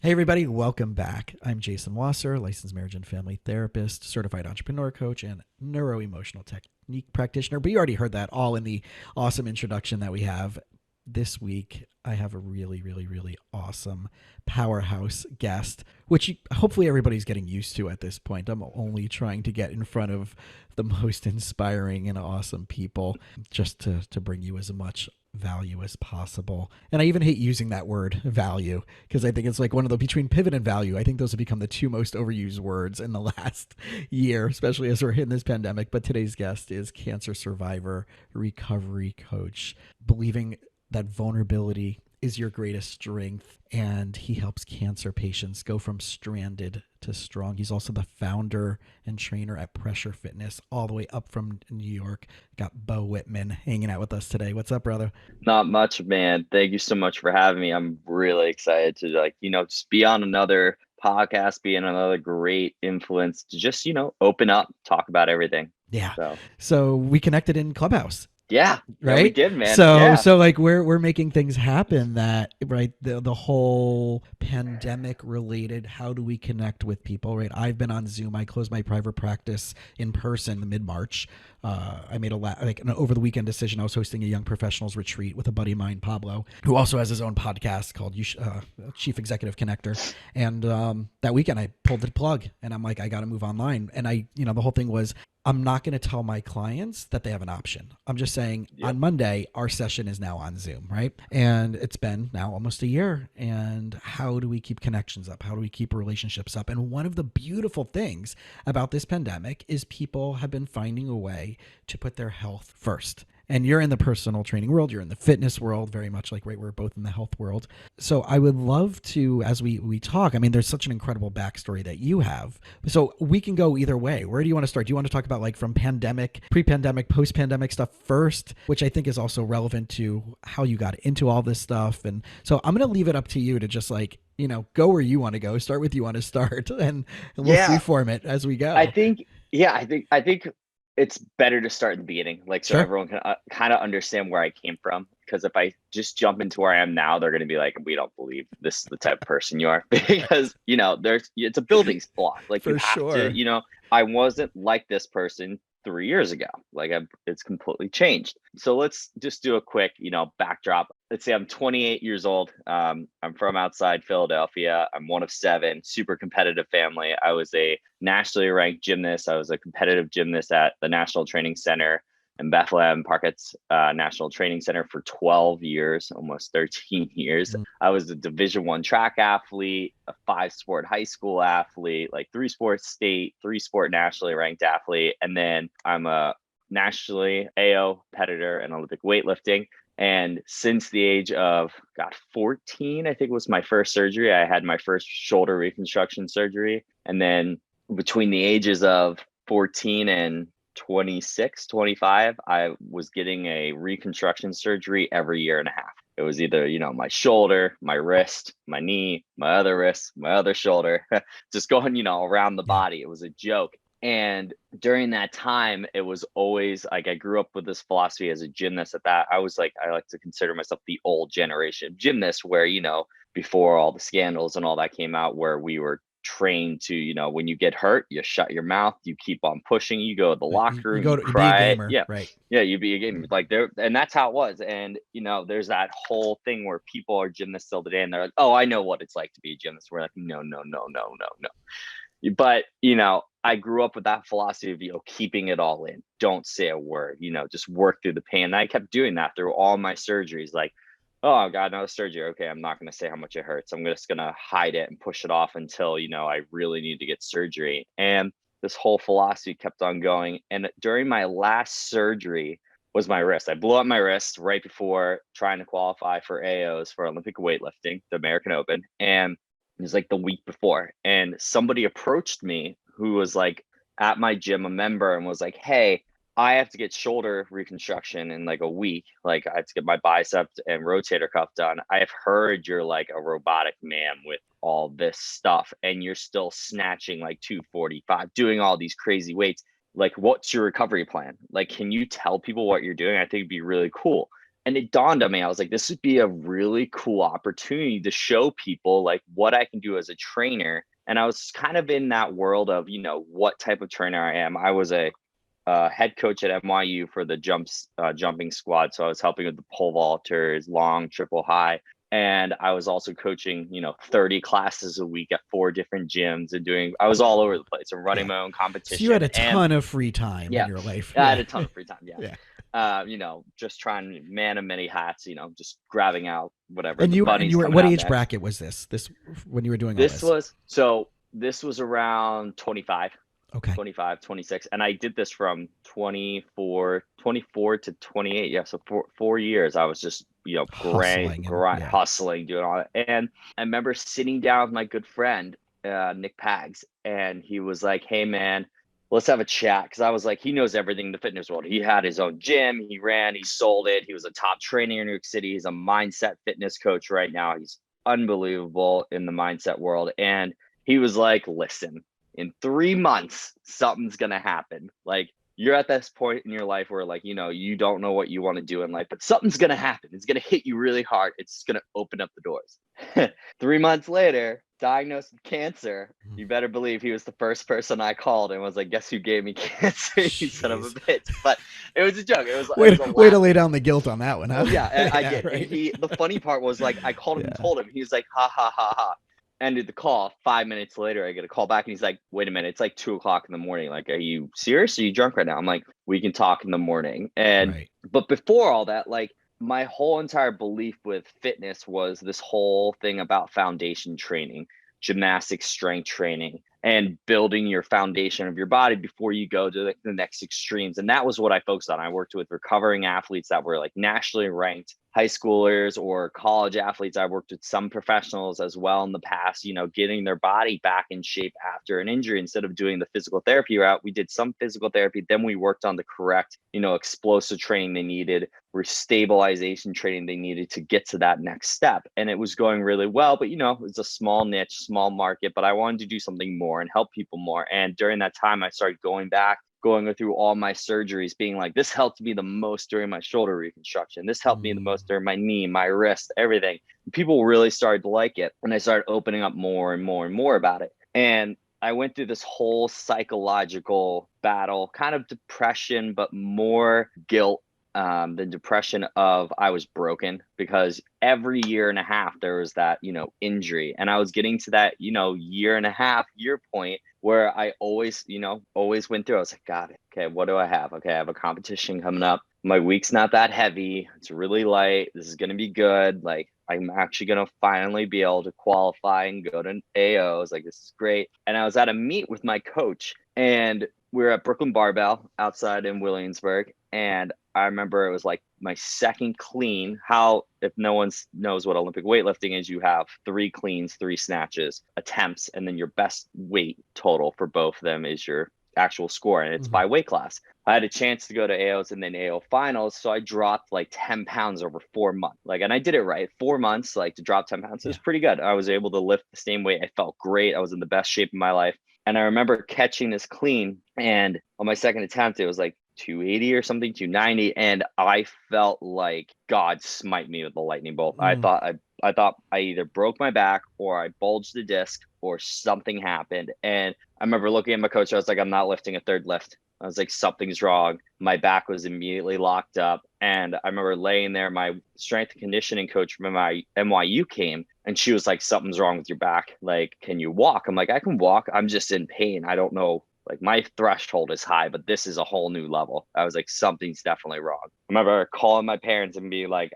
Hey everybody, welcome back. I'm Jason Wasser, licensed marriage and family therapist, certified entrepreneur coach, and neuro-emotional technique practitioner. But you already heard that all in the awesome introduction that we have. This week, I have a really awesome powerhouse guest, which hopefully everybody's getting used to at this point. I'm only trying to get in front of the most inspiring and awesome people just to bring you as much value as possible. And I even hate using that word value because I think it's like one of the between pivot and value. I think those have become the two most overused words in the last year, especially as we're in this pandemic. But today's guest is cancer survivor, recovery coach, believing that vulnerability is your greatest strength, and he helps cancer patients go from stranded to strong. He's also the founder and trainer at Pressure Fitness, all the way up from New York. Got Beau Whitman hanging out with us today. What's up, brother? Not much, man. Thank you so much for having me. I'm really excited to just be on another podcast, be another great influence to just, open up, talk about everything. Yeah. So So we connected in Clubhouse. yeah, we Right. did, man. So Yeah. so like we're making things happen that right the whole pandemic related. How do we connect with people? Right. I've been on Zoom. I closed my private practice in person mid March. I made an over the weekend decision. I was hosting a young professionals retreat with a buddy of mine, Pablo, who also has his own podcast called Chief Executive Connector. And that weekend, I pulled the plug, and I'm like, I got to move online. And the whole thing was, I'm not going to tell my clients that they have an option. I'm just saying Yep. on Monday, our session is now on Zoom, right? And it's been now almost a year. And how do we keep connections up? How do we keep relationships up? And one of the beautiful things about this pandemic is people have been finding a way to put their health first. And you're in the personal training world, you're in the fitness world, very much like, right, we're both in the health world. So I would love to, as we talk, I mean, there's such an incredible backstory that you have. So we can go either way. Where do you want to start? Do you want to talk about like from pandemic, pre-pandemic, post-pandemic stuff first, which I think is also relevant to how you got into all this stuff? And so I'm going to leave it up to you to just like, go where you want to go, start with you want to start, and we'll Yeah. freeform it as we I go. think, I think it's better to start in the beginning, like so Sure. everyone can kind of understand where I came from. Because if I just jump into where I am now, they're going to be like, "We don't believe this is the type of person you are," Right. because it's a building block. Like you For have to, sure. I wasn't like this person 3 years ago. It's completely changed. So let's just do a quick, backdrop. Let's say I'm 28 years old. I'm from outside Philadelphia. I'm one of seven, super competitive family. I was a nationally ranked gymnast. I was a competitive gymnast at the National Training Center in Bethlehem Parkett's National Training Center for 12 years, almost 13 years. Mm. I was a Division I track athlete, a 5-sport high school athlete, like 3-sport state, 3-sport nationally ranked athlete, and then I'm a nationally AO competitor in Olympic weightlifting. And since the age of 14, I think was my first surgery. I had my first shoulder reconstruction surgery. And then between the ages of 14 and 26, 25, I was getting a reconstruction surgery every year and a half. It was either, my shoulder, my wrist, my knee, my other wrist, my other shoulder, just going, around the Yeah. body. It was a joke. And during that time, it was always like I grew up with this philosophy as a gymnast at that. I was like, I like to consider myself the old generation gymnast where, before all the scandals and all that came out, where we were trained to, when you get hurt, you shut your mouth, you keep on pushing, you go to the Right. locker room, Go you to you be a cry. gamer, Yeah. right? Yeah, you be a gamer. Like there, and that's how it was. And there's that whole thing where people are gymnasts still today and they're like, oh, I know what it's like to be a gymnast. We're like, no, no, no, no, no, no. But I grew up with that philosophy of keeping it all in, don't say a word, just work through the pain. And I kept doing that through all my surgeries. Like, oh, I got another surgery, okay, I'm not going to say how much it hurts, I'm just going to hide it and push it off until I really need to get surgery. And this whole philosophy kept on going. And during my last surgery was my wrist. I blew up my wrist right before trying to qualify for AOs for Olympic weightlifting, the American Open. And it was like the week before, and somebody approached me who was like at my gym, a member, and was like, "Hey, I have to get shoulder reconstruction in like a week. Like I have to get my bicep and rotator cuff done. I have heard you're like a robotic man with all this stuff, and you're still snatching like 245, doing all these crazy weights. Like, what's your recovery plan? Like, can you tell people what you're doing? I think it'd be really cool." And it dawned on me, I was like, this would be a really cool opportunity to show people like what I can do as a trainer. And I was kind of in that world of, what type of trainer I am. I was a head coach at NYU for the jumping squad. So I was helping with the pole vaulters, long, triple, high. And I was also coaching, 30 classes a week at 4 different gyms and I was all over the place and running Yeah. my own So you had competition. a And ton of free time in yeah, your life. I had Yeah. a ton of free time. Yeah. Yeah. Just trying to man of many hats, just grabbing out whatever And the you bunnies were, coming what out age next. bracket was this? This when you were doing all This this? was around 25. Okay. 25, 26. And I did this from 24 to 28. Yeah. So for 4 years, I was just, Hustling and yeah. hustling, doing all that. And I remember sitting down with my good friend, Nick Pags, and he was like, hey, man, let's have a chat. Cause I was like, he knows everything in the fitness world. He had his own gym. He ran, he sold it. He was a top trainer in New York City. He's a mindset fitness coach right now. He's unbelievable in the mindset world. And he was like, listen, in 3 months, something's going to happen. Like, you're at this point in your life where, like, you don't know what you want to do in life, but something's going to happen. It's going to hit you really hard. It's going to open up the doors. 3 months later, diagnosed with cancer. You better believe he was the first person I called and was like, guess who gave me cancer? You son of a Jeez. bitch. But it was a joke. It was Way, a way to laugh. lay down the guilt on that one, huh? Oh yeah, I Yeah, did. And right. the funny part was, like, I called him and Yeah. told him. He was like, ha ha ha ha. Ended the call. 5 minutes later, I get a call back and he's like, wait a minute, it's like 2 o'clock in the morning. Like, are you serious? Are you drunk right now? I'm like, we can talk in the morning. Right. But before all that, like, my whole entire belief with fitness was this whole thing about foundation training, gymnastics, strength training, and building your foundation of your body before you go to the next extremes. And that was what I focused on. I worked with recovering athletes that were like nationally ranked, high schoolers or college athletes. I worked with some professionals as well in the past, getting their body back in shape after an injury. Instead of doing the physical therapy route, we did some physical therapy. Then we worked on the correct, explosive training they needed, stabilization training they needed to get to that next step. And it was going really well, but it's a small niche, small market, but I wanted to do something more and help people more. And during that time, I started going through all my surgeries, being like, this helped me the most during my shoulder reconstruction. This helped me the most during my knee, my wrist, everything. People really started to like it. And I started opening up more and more and more about it. And I went through this whole psychological battle, kind of depression, but more guilt, the depression of I was broken, because every year and a half there was that, injury. And I was getting to that, year and a half year point where I always went through. I was like, God, okay, what do I have? Okay, I have a competition coming up. My week's not that heavy. It's really light. This is going to be good. Like, I'm actually going to finally be able to qualify and go to AO. I was like, this is great. And I was at a meet with my coach, and we were at Brooklyn Barbell outside in Williamsburg. And I remember it was like my second clean. How, if no one knows what Olympic weightlifting is, you have 3 cleans, 3 snatches, attempts, and then your best weight total for both of them is your actual score, and it's by weight class. I had a chance to go to AOs and then AO finals, so I dropped like 10 pounds over 4 months. Like, and I did it right. 4 months, like, to drop 10 pounds, it was pretty good. I was able to lift the same weight. I felt great. I was in the best shape of my life. And I remember catching this clean, and on my second attempt, it was like 280 or something, 290, and I felt like God smite me with a lightning bolt. I thought I either broke my back or I bulged the disc or something happened. And I remember looking at my coach. I was like, I'm not lifting a third lift. I was like, something's wrong. My back was immediately locked up. And I remember laying there. My strength and conditioning coach from my NYU came, and she was like, something's wrong with your back. Like, can you walk? I'm like, I can walk. I'm just in pain. I don't know. Like, my threshold is high, but this is a whole new level. I was like, something's definitely wrong. I remember calling my parents and being like,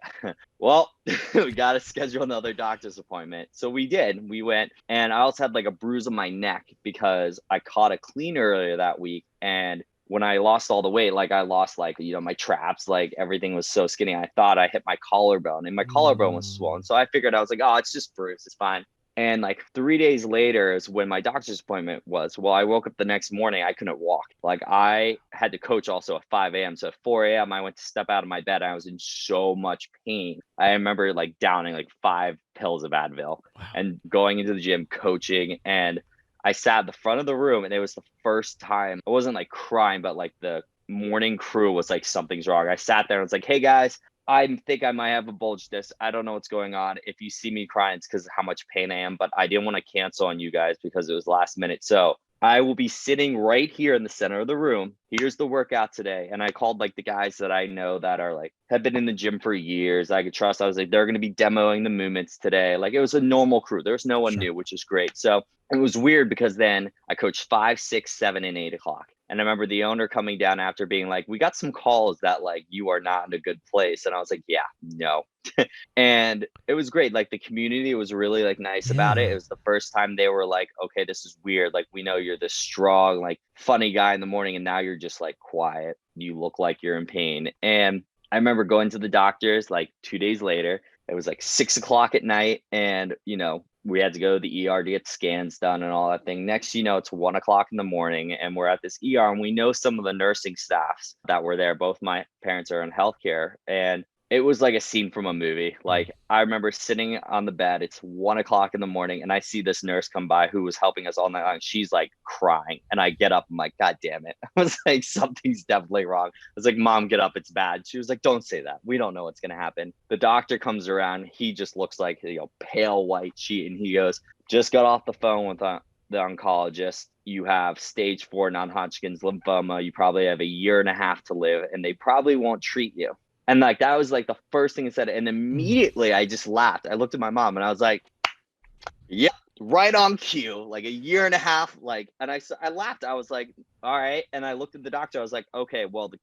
well, we got to schedule another doctor's appointment. So we did. We went, and I also had like a bruise on my neck because I caught a clean earlier that week. And when I lost all the weight, like, I lost, like, my traps, like, everything was so skinny. I thought I hit my collarbone, and my collarbone was swollen. So I figured, I was like, oh, it's just bruise. It's fine. And like 3 days later is when my doctor's appointment was. Well, I woke up the next morning, I couldn't walk. Like, I had to coach also at 5 a.m. So at 4 a.m., I went to step out of my bed. I was in so much pain. I remember like downing like 5 pills of Advil and going into the gym, coaching. And I sat at the front of the room, and it was the first time I wasn't like crying, but like the morning crew was like, something's wrong. I sat there and was like, hey guys, I think I might have a bulge disc. I don't know what's going on. If you see me crying, it's because of how much pain I am, but I didn't want to cancel on you guys because it was last minute. So I will be sitting right here in the center of the room. Here's the workout today. And I called like the guys that I know that are like, have been in the gym for years. I could trust. I was like, they're going to be demoing the movements today. Like it was a normal crew. There was no one Sure. new, which is great. So it was weird because then I coached 5, 6, 7, and 8 o'clock. And I remember the owner coming down after being like, we got some calls that like you are not in a good place. And I was like, yeah, no. And it was great. Like the community was really like nice about it. Yeah. It was the first time they were like, okay, this is weird. Like we know you're this strong, like funny guy in the morning, and now you're just like quiet. You look like you're in pain. And I remember going to the doctors like 2 days later. It was like 6 o'clock at night, and we had to go to the ER to get scans done and all that thing. Next, it's 1 o'clock in the morning, and we're at this ER, and we know some of the nursing staffs that were there. Both my parents are in healthcare, and it was like a scene from a movie. Mm. Like I remember sitting on the bed. It's 1 o'clock in the morning, and I see this nurse come by who was helping us all night long. She's like crying, and I get up. I'm like, God damn it! I was like, something's definitely wrong. I was like, Mom, get up. It's bad. She was like, Don't say that. We don't know what's gonna happen. The doctor comes around. He just looks like pale white sheet, and he goes, Just got off the phone with the oncologist. You have stage 4 non-Hodgkin's lymphoma. You probably have a year and a half to live, and they probably won't treat you. And like that was like the first thing it said. And Mm. immediately I just laughed. I looked at my mom and I was like, yep, right on cue. Like a year and a half. And I laughed. I was like, all right. And I looked at the doctor. I was like, okay, well, the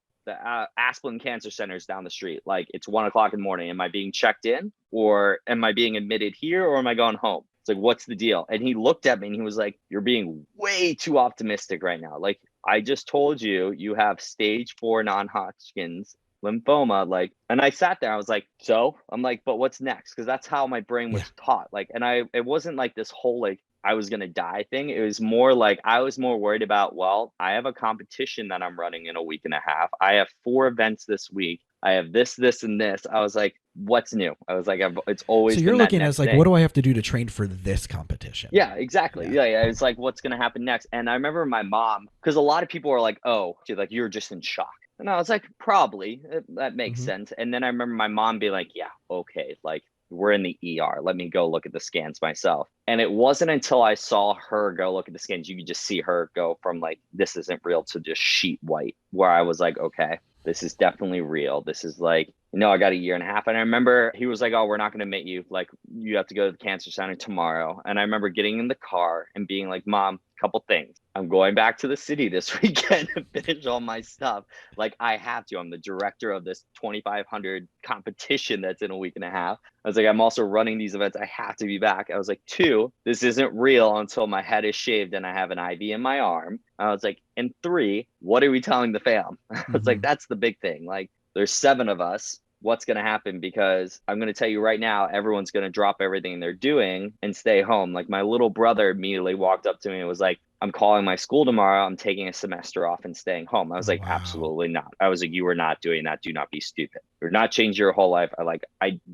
Asplin Cancer Center is down the street. Like it's 1 o'clock in the morning. Am I being checked in, or am I being admitted here, or am I going home? It's like, what's the deal? And he looked at me and he was like, you're being way too optimistic right now. Like I just told you, you have stage 4 non-Hodgkin's lymphoma. Like, and I sat there, I was like, so I'm like, but what's next? Because that's how my brain Yeah. was taught. Like, and it wasn't like this whole like I was gonna die thing. It was more like I was more worried about, well, I have a competition that I'm running in a week and a half. I have 4 events this week. I have this, and this. I was like, what's new? I was like, it's So always you're been that looking as next like, what thing. do I have to do to train for this competition? Yeah, exactly. Yeah. Yeah, it's like, what's gonna happen next? And I remember my mom, because a lot of people are like, oh, dude, like you're just in shock. And I was like, probably that makes Mm-hmm. sense. And then I remember my mom being like, yeah, okay, like we're in the ER. Let me go look at the scans myself. And it wasn't until I saw her go look at the scans, you could just see her go from like, this isn't real to just sheet white, where I was like, okay, this is definitely real. This is like, I got a year and a half. And I remember he was like, oh, we're not going to admit you. Like, you have to go to the cancer center tomorrow. And I remember getting in the car and being like, Mom, couple things. I'm going back to the city this weekend to finish all my stuff. Like, I have to. I'm the director of this 2,500 competition that's in a week and a half. I was like, I'm also running these events. I have to be back. I was like, 2, this isn't real until my head is shaved and I have an IV in my arm. I was like, and 3, what are we telling the fam? I was Mm-hmm. like, that's the big thing. Like, there's 7 of us. What's going to happen? Because I'm going to tell you right now, everyone's going to drop everything they're doing and stay home. Like my little brother immediately walked up to me and was like, I'm calling my school tomorrow. I'm taking a semester off and staying home. I was Oh, like, wow. absolutely not. I was like, you are not doing that. Do not be stupid. You're not changing your whole life.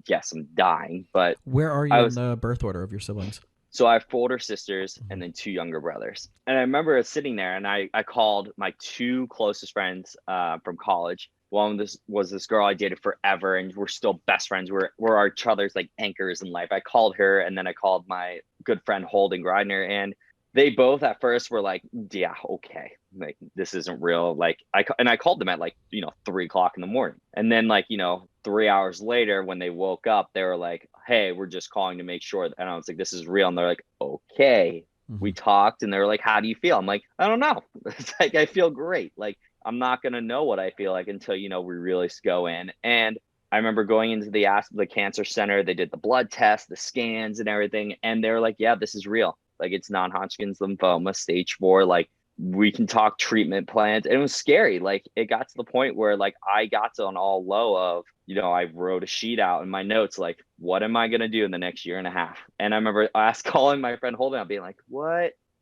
Yes, I'm dying, but Where are I you in was, the birth order of your siblings? so I have 4 older sisters Mm-hmm. and then 2 younger brothers. And I remember sitting there and I called my 2 closest friends from college. One was this girl I dated forever, and we're still best friends. We're each other's like anchors in life. I called her, and then I called my good friend Holden Grodner, and they both at first were like, yeah, okay, like this isn't real. Like I called them at like 3 o'clock in the morning, and then 3 hours later when they woke up, they were like, hey, we're just calling to make sure. And I was like, this is real, and they're like, okay. Mm-hmm. We talked, and they were like, how do you feel? I'm like, I don't know. It's like I feel great. Like I'm not gonna know what I feel like until we really go in. And I remember going into the cancer center. They did the blood test, the scans, and everything, and they were like, "Yeah, this is real. Like it's non-Hodgkin's lymphoma, stage 4. Like we can talk treatment plans." And it was scary. Like it got to the point where like I got to an all low of I wrote a sheet out in my notes like, "What am I gonna do in the next year and a half?" And I remember calling my friend Holden out, being like,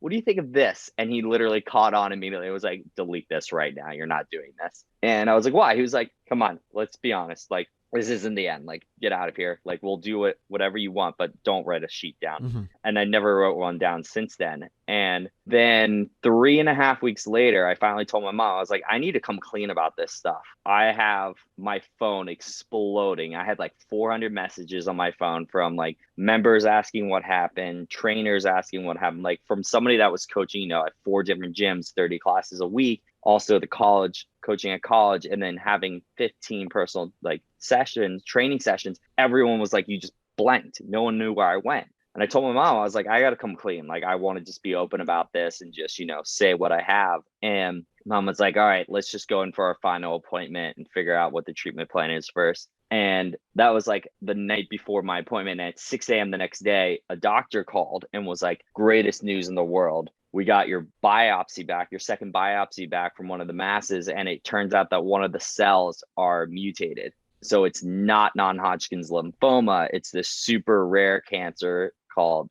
what do you think of this? And he literally caught on immediately. It was like, delete this right now. You're not doing this. And I was like, why? He was like, come on, let's be honest. Like, this isn't the end. Like, get out of here. Like, we'll do it, whatever you want, but don't write a sheet down. Mm-hmm. And I never wrote one down since then. And then 3.5 weeks later, I finally told my mom, I was like, I need to come clean about this stuff. I have my phone exploding. I had like 400 messages on my phone from like members asking what happened, trainers asking what happened, like from somebody that was coaching, at 4 different gyms, 30 classes a week, also the college, coaching at college, and then having 15 personal like sessions, training sessions. Everyone was like, you just blanked. No one knew where I went. And I told my mom, I was like, I got to come clean. Like, I want to just be open about this and just, say what I have. And mom was like, all right, let's just go in for our final appointment and figure out what the treatment plan is first. And that was like the night before my appointment. At 6 a.m. the next day, a doctor called and was like, greatest news in the world. We got your biopsy back, your second biopsy back from one of the masses. And it turns out that one of the cells are mutated. So it's not non-Hodgkin's lymphoma. It's this super rare cancer called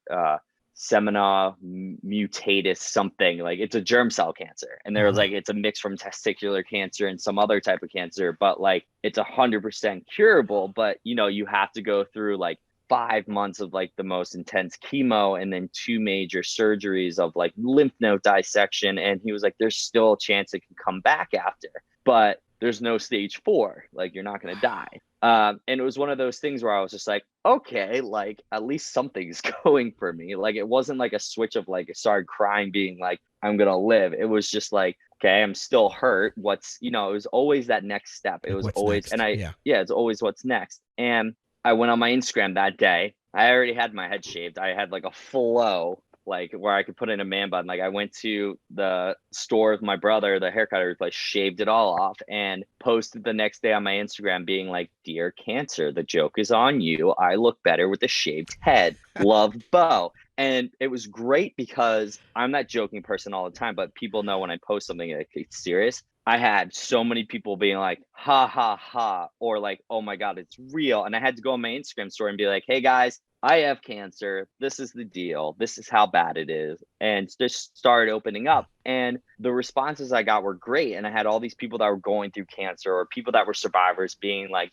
semina mutatus something. Like, it's a germ cell cancer. And there was like, it's a mix from testicular cancer and some other type of cancer, but like, it's 100% curable. But, you have to go through like 5 months of like the most intense chemo and then 2 major surgeries of like lymph node dissection. And he was like, there's still a chance it can come back after, but there's no stage 4. Like, you're not going to die. And it was one of those things where I was just like, okay, like at least something's going for me. Like, it wasn't like a switch of like, I started crying being like, I'm going to live. It was just like, okay, I'm still hurt. What's, it was always that next step. It Like, was what's always, next? and Yeah. it's always what's next. And I went on my Instagram that day. I already had my head shaved. I had like a flow, like where I could put in a man bun. Like, I went to the store with my brother, the haircutter place, shaved it all off, and posted the next day on my Instagram being like, dear cancer, the joke is on you. I look better with a shaved head. Love, Beau. And it was great because I'm that joking person all the time, but people know when I post something like it's serious. I had so many people being like, ha ha ha, or like, oh my God, it's real. And I had to go on my Instagram story and be like, hey guys, I have cancer. This is the deal. This is how bad it is. And just started opening up. And the responses I got were great. And I had all these people that were going through cancer or people that were survivors being like,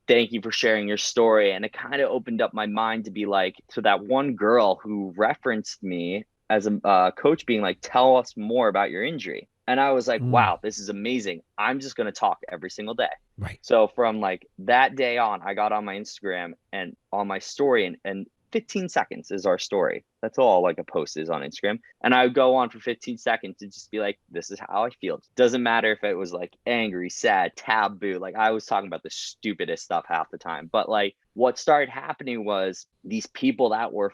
thank you for sharing your story. And it kind of opened up my mind to be like, to that one girl who referenced me as a coach being like, tell us more about your injury. And I was like, wow, this is amazing. I'm just going to talk every single day. Right. So from like that day on, I got on my Instagram and on my story, and 15 seconds is our story. That's all like a post is on Instagram. And I would go on for 15 seconds to just be like, this is how I feel. Doesn't matter if it was like angry, sad, taboo. Like, I was talking about the stupidest stuff half the time. But like, what started happening was these people that were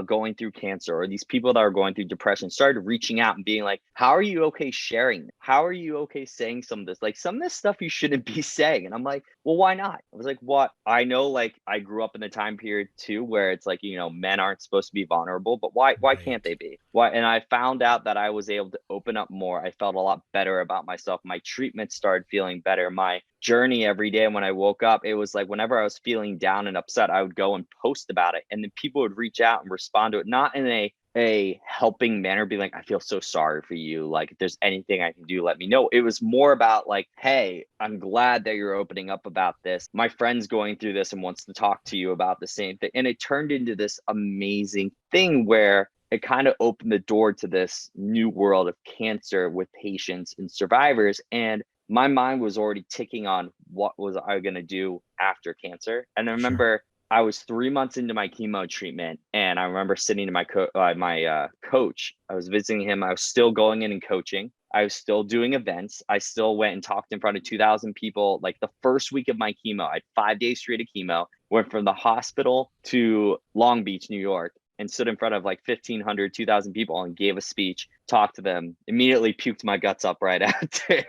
going through cancer, or these people that were going through depression, started reaching out and being like, how are you okay sharing this? How are you okay saying some of this? Like, some of this stuff you shouldn't be saying. And I'm like, well, why not? I was like, what? I know, like, I grew up in the time period too, where it's like, men aren't supposed to be vulnerable, but why Right. can't they be? Why? And I found out that I was able to open up more. I felt a lot better about myself. My treatment started feeling better. My journey every day when I woke up, it was like whenever I was feeling down and upset, I would go and post about it, and then people would reach out and respond to it, not in a helping manner, be like, I feel so sorry for you, like if there's anything I can do, let me know. It was more about like, hey, I'm glad that you're opening up about this. My friend's going through this and wants to talk to you about the same thing. And it turned into this amazing thing where it kind of opened the door to this new world of cancer with patients and survivors. And my mind was already ticking on what was I going to do after cancer. And I remember I was 3 months into my chemo treatment, and I remember sitting to my coach. I was visiting him. I was still going in and coaching. I was still doing events. I still went and talked in front of 2,000 people. Like, the first week of my chemo, I had 5 days straight of chemo, went from the hospital to Long Beach, New York, and stood in front of like 1,500, 2,000 people and gave a speech, talked to them, immediately puked my guts up right after.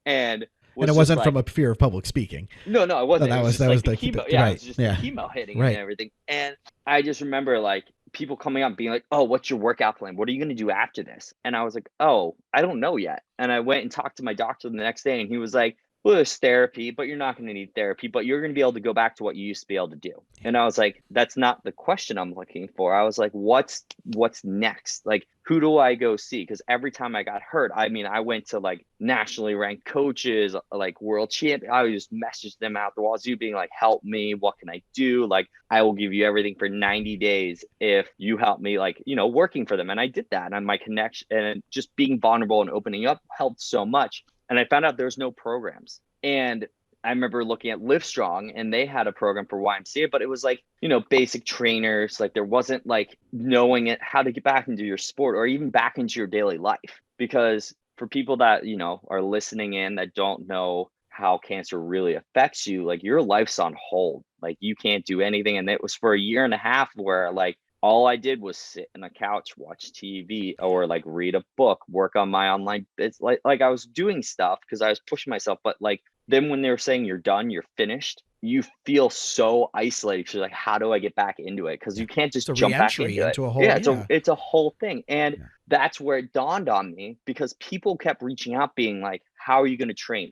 And And was it just wasn't like, from a fear of public speaking. no, it No, wasn't. It that was was just like the the chemo. Yeah, it right. was just the Yeah. chemo hitting and Right. everything. And I just remember like people coming up being like, oh, what's your workout plan? What are you going to do after this? And I was like, oh, I don't know yet. And I went and talked to my doctor the next day, and he was like, well, there's therapy, but you're not going to need therapy, but you're going to be able to go back to what you used to be able to do. And I was like, that's not the question I'm looking for. I was like, what's next? Like, who do I go see? Because every time I got hurt, I mean, I went to like nationally ranked coaches, like world champion. I would just message them out the wazoo, being like, help me. What can I do? Like, I will give you everything for 90 days if you help me, like, working for them. And I did that. And my connection and just being vulnerable and opening up helped so much. And I found out there's no programs. And I remember looking at Livestrong, and they had a program for YMCA, but it was like, basic trainers. Like, there wasn't like knowing it, how to get back into your sport or even back into your daily life. Because for people that, are listening in that don't know how cancer really affects you, like, your life's on hold. Like, you can't do anything. And it was for a year and a half where like all I did was sit on a couch, watch TV, or like read a book, work on my online. It's like I was doing stuff because I was pushing myself, but like, then when they're saying you're done, you're finished, you feel so isolated. You're like, how do I get back into it? Because you can't It's just a jump back reentry into it. into a whole, Yeah, yeah. it's a whole thing. And Yeah. that's where it dawned on me, because people kept reaching out being like, how are you going to train?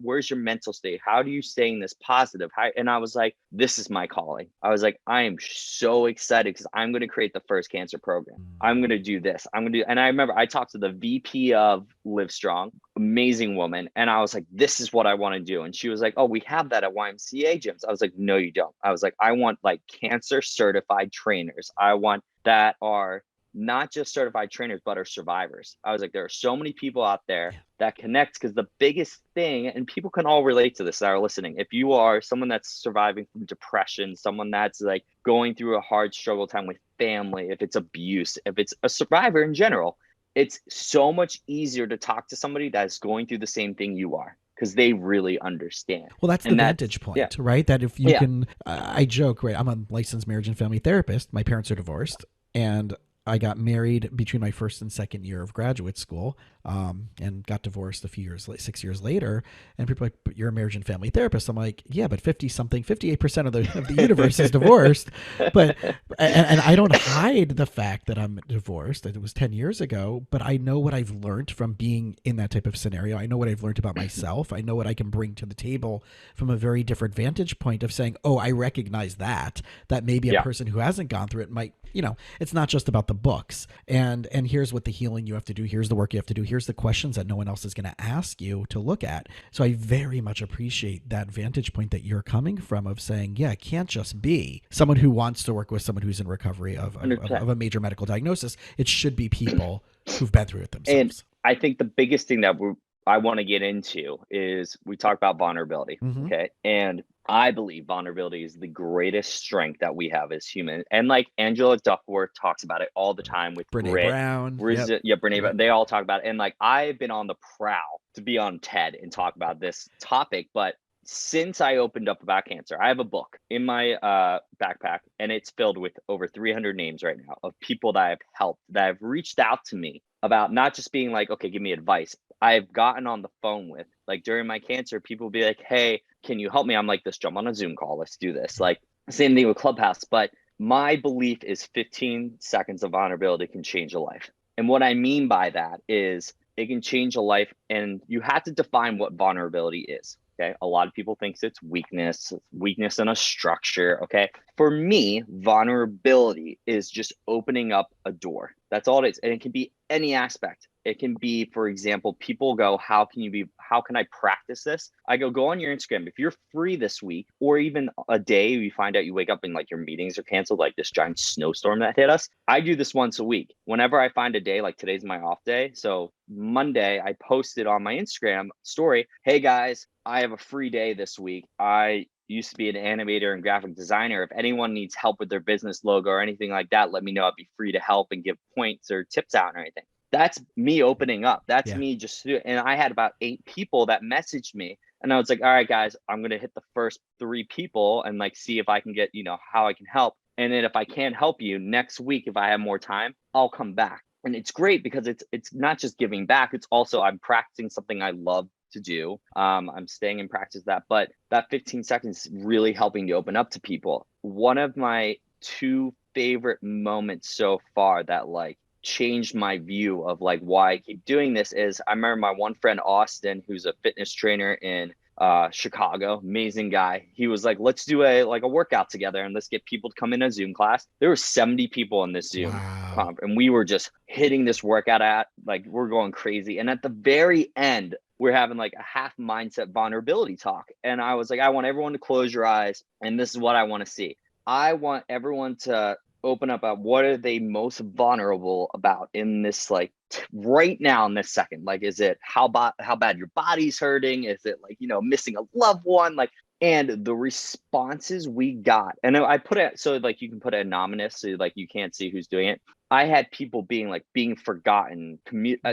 Where's your mental state? How do you staying this positive? And I was like, this is my calling. I was like, I am so excited because I'm going to create the first cancer program. I'm going to do this. And I remember I talked to the VP of Livestrong, amazing woman. And I was like, this is what I want to do. And she was like, oh, we have that at YMCA gyms. I was like, no, you don't. I was like, I want like cancer certified trainers. I want that are not just certified trainers, but are survivors. I was like, there are so many people out there that connect, because the biggest thing, and people can all relate to this that are listening, if you are someone that's surviving from depression, someone that's like going through a hard struggle time with family, if it's abuse, if it's a survivor in general, it's so much easier to talk to somebody that's going through the same thing you are, because they really understand. Well, that's the vantage point, right? That if you can, I joke, right? I'm a licensed marriage and family therapist. My parents are divorced, and I got married between my first and second year of graduate school, and got divorced 6 years later. And people are like, but you're a marriage and family therapist. I'm like, yeah, but 58% of the universe is divorced. But, and I don't hide the fact that I'm divorced. It was 10 years ago, but I know what I've learned from being in that type of scenario. I know what I've learned about myself. I know what I can bring to the table from a very different vantage point of saying, oh, I recognize that maybe a person who hasn't gone through it might, it's not just about the books, and here's what the healing you have to do, here's the work you have to do, here's the questions that no one else is going to ask you to look at. So I very much appreciate that vantage point that you're coming from, of saying, yeah, it can't just be someone who wants to work with someone who's in recovery of a major medical diagnosis. It should be people who've been through it themselves. And I think the biggest thing that I want to get into is, we talk about vulnerability. Okay. And I believe vulnerability is the greatest strength that we have as humans. And like Angela Duckworth talks about it all the time with Brene grit. Brown. Brene Brown. They all talk about it. And like, I've been on the prowl to be on TED and talk about this topic, but since I opened up about cancer, I have a book in my backpack, and it's filled with over 300 names right now of people that I've helped, that have reached out to me about not just being like, okay, give me advice. I've gotten on the phone with, like, during my cancer, people be like, hey, can you help me? I'm like, let's jump on a Zoom call. Let's do this. Like, same thing with Clubhouse. But my belief is 15 seconds of vulnerability can change a life. And what I mean by that is it can change a life, and you have to define what vulnerability is. Okay. A lot of people think it's weakness in a structure. Okay. For me, vulnerability is just opening up a door. That's all it is. And it can be any aspect. It can be, for example, people go, how can I practice this? I go on your Instagram. If you're free this week, or even a day you find out you wake up and like your meetings are canceled, like this giant snowstorm that hit us. I do this once a week. Whenever I find a day, like today's my off day. So Monday, I posted on my Instagram story, hey guys, I have a free day this week. I used to be an animator and graphic designer. If anyone needs help with their business logo or anything like that, let me know. I'd be free to help and give points or tips out or anything. That's me opening up. That's me just, and I had about 8 people that messaged me, and I was like, all right, guys, I'm going to hit the first 3 people and like, see if I can get, how I can help. And then if I can't help you next week, if I have more time, I'll come back. And it's great because it's not just giving back. It's also, I'm practicing something I love to do. I'm staying in practice that, but that 15 seconds is really helping to open up to people. One of my 2 favorite moments so far that like changed my view of like why I keep doing this is, I remember my one friend Austin, who's a fitness trainer in Chicago, amazing guy. He was like, let's do a workout together and let's get people to come in a Zoom class. There were 70 people in this Zoom Wow. conference, and we were just hitting this workout at like we're going crazy. And at the very end, we're having like a half mindset vulnerability talk. And I was like, I want everyone to close your eyes, and this is what I want to see. I want everyone to open up about what are they most vulnerable about in this like right now in this second. Like, is it how bad your body's hurting? Is it like, missing a loved one? Like, and the responses we got, and I put it so like you can put it anonymous, so like you can't see who's doing it. I had people being forgotten.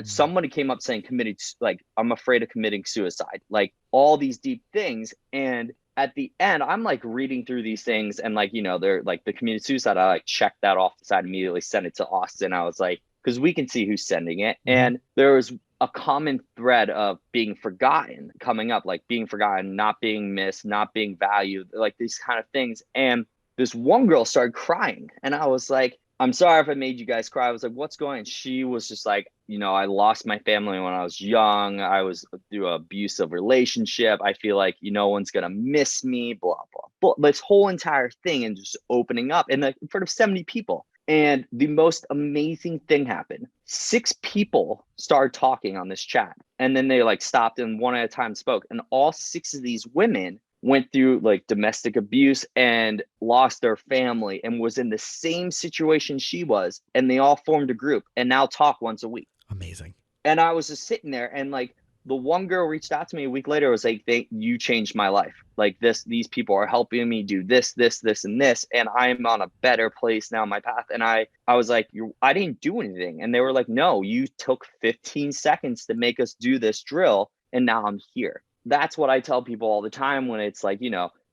Somebody came up saying committed, like, I'm afraid of committing suicide, like all these deep things. And at the end, I'm like reading through these things, and like, they're like the committed suicide. I like checked that off the side, immediately sent it to Austin. I was like, because we can see who's sending it. And there was a common thread of being forgotten coming up, like being forgotten, not being missed, not being valued, like these kind of things. And this one girl started crying, and I was like, I'm sorry if I made you guys cry. I was like, what's going on? She was just like, I lost my family when I was young. I was through an abusive relationship. I feel like no one's going to miss me, blah, blah, blah. This whole entire thing, and just opening up in front of 70 people. And the most amazing thing happened. 6 people started talking on this chat. And then they like stopped and one at a time spoke. And all 6 of these women went through like domestic abuse and lost their family and was in the same situation she was. And they all formed a group and now talk once a week. Amazing. And I was just sitting there, and like the one girl reached out to me a week later, was like, you changed my life. Like these people are helping me do this, and this. And I'm on a better place now in my path. And I was like, I didn't do anything. And they were like, no, you took 15 seconds to make us do this drill. And now I'm here. That's what I tell people all the time when it's like,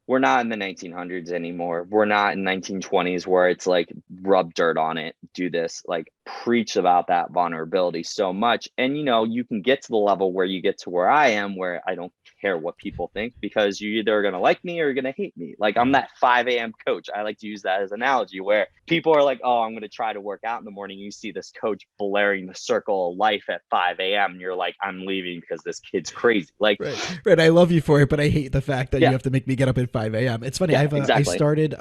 we're not in the 1900s anymore. We're not in 1920s where it's like rub dirt on it, do this, like preach about that vulnerability so much. And, you can get to the level where you get to where I am, where I don't care what people think, because you either are going to like me or you're going to hate me. Like I'm that 5 a.m. coach. I like to use that as an analogy where people are like, oh, I'm going to try to work out in the morning. You see this coach blaring the circle of life at 5 a.m. and you're like, I'm leaving because this kid's crazy. Like, right. I love you for it, but I hate the fact that you yeah, have to make me get up at 5 a.m. It's funny. yeah, I exactly. started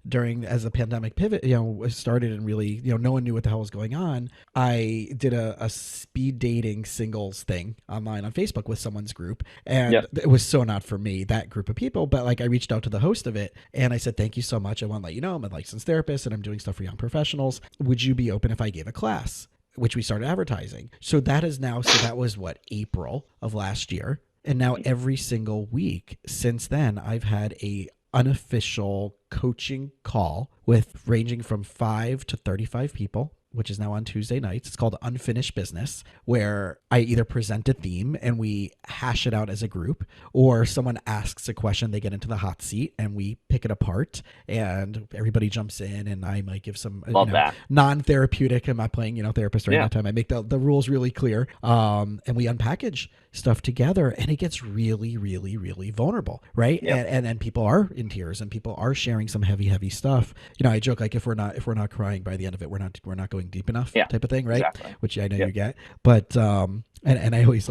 during as a pandemic pivot. Started and really, no one knew what the hell was going on. I did a speed dating singles thing online on Facebook with someone's group, Yeah. and it was so not for me, that group of people. But like, I reached out to the host of it, and I said, thank you so much. I want to let you know I'm a licensed therapist and I'm doing stuff for young professionals. Would you be open if I gave a class? Which we started advertising. So that was what, April of last year. And now every single week since then, I've had a unofficial coaching call with ranging from 5 to 35 people, which is now on Tuesday nights. It's called Unfinished Business, where I either present a theme and we hash it out as a group, or someone asks a question, they get into the hot seat and we pick it apart and everybody jumps in, and I might give some, Love that. non-therapeutic. I'm not playing, therapist during Yeah. that time. I make the rules really clear. And we unpackage stuff together, and it gets really, really, really vulnerable, right? Yep. And then people are in tears and people are sharing some heavy stuff. I joke, like, if we're not crying by the end of it, we're not going deep enough, Yeah. type of thing, right? Exactly. Which I know Yep. you get. But and I always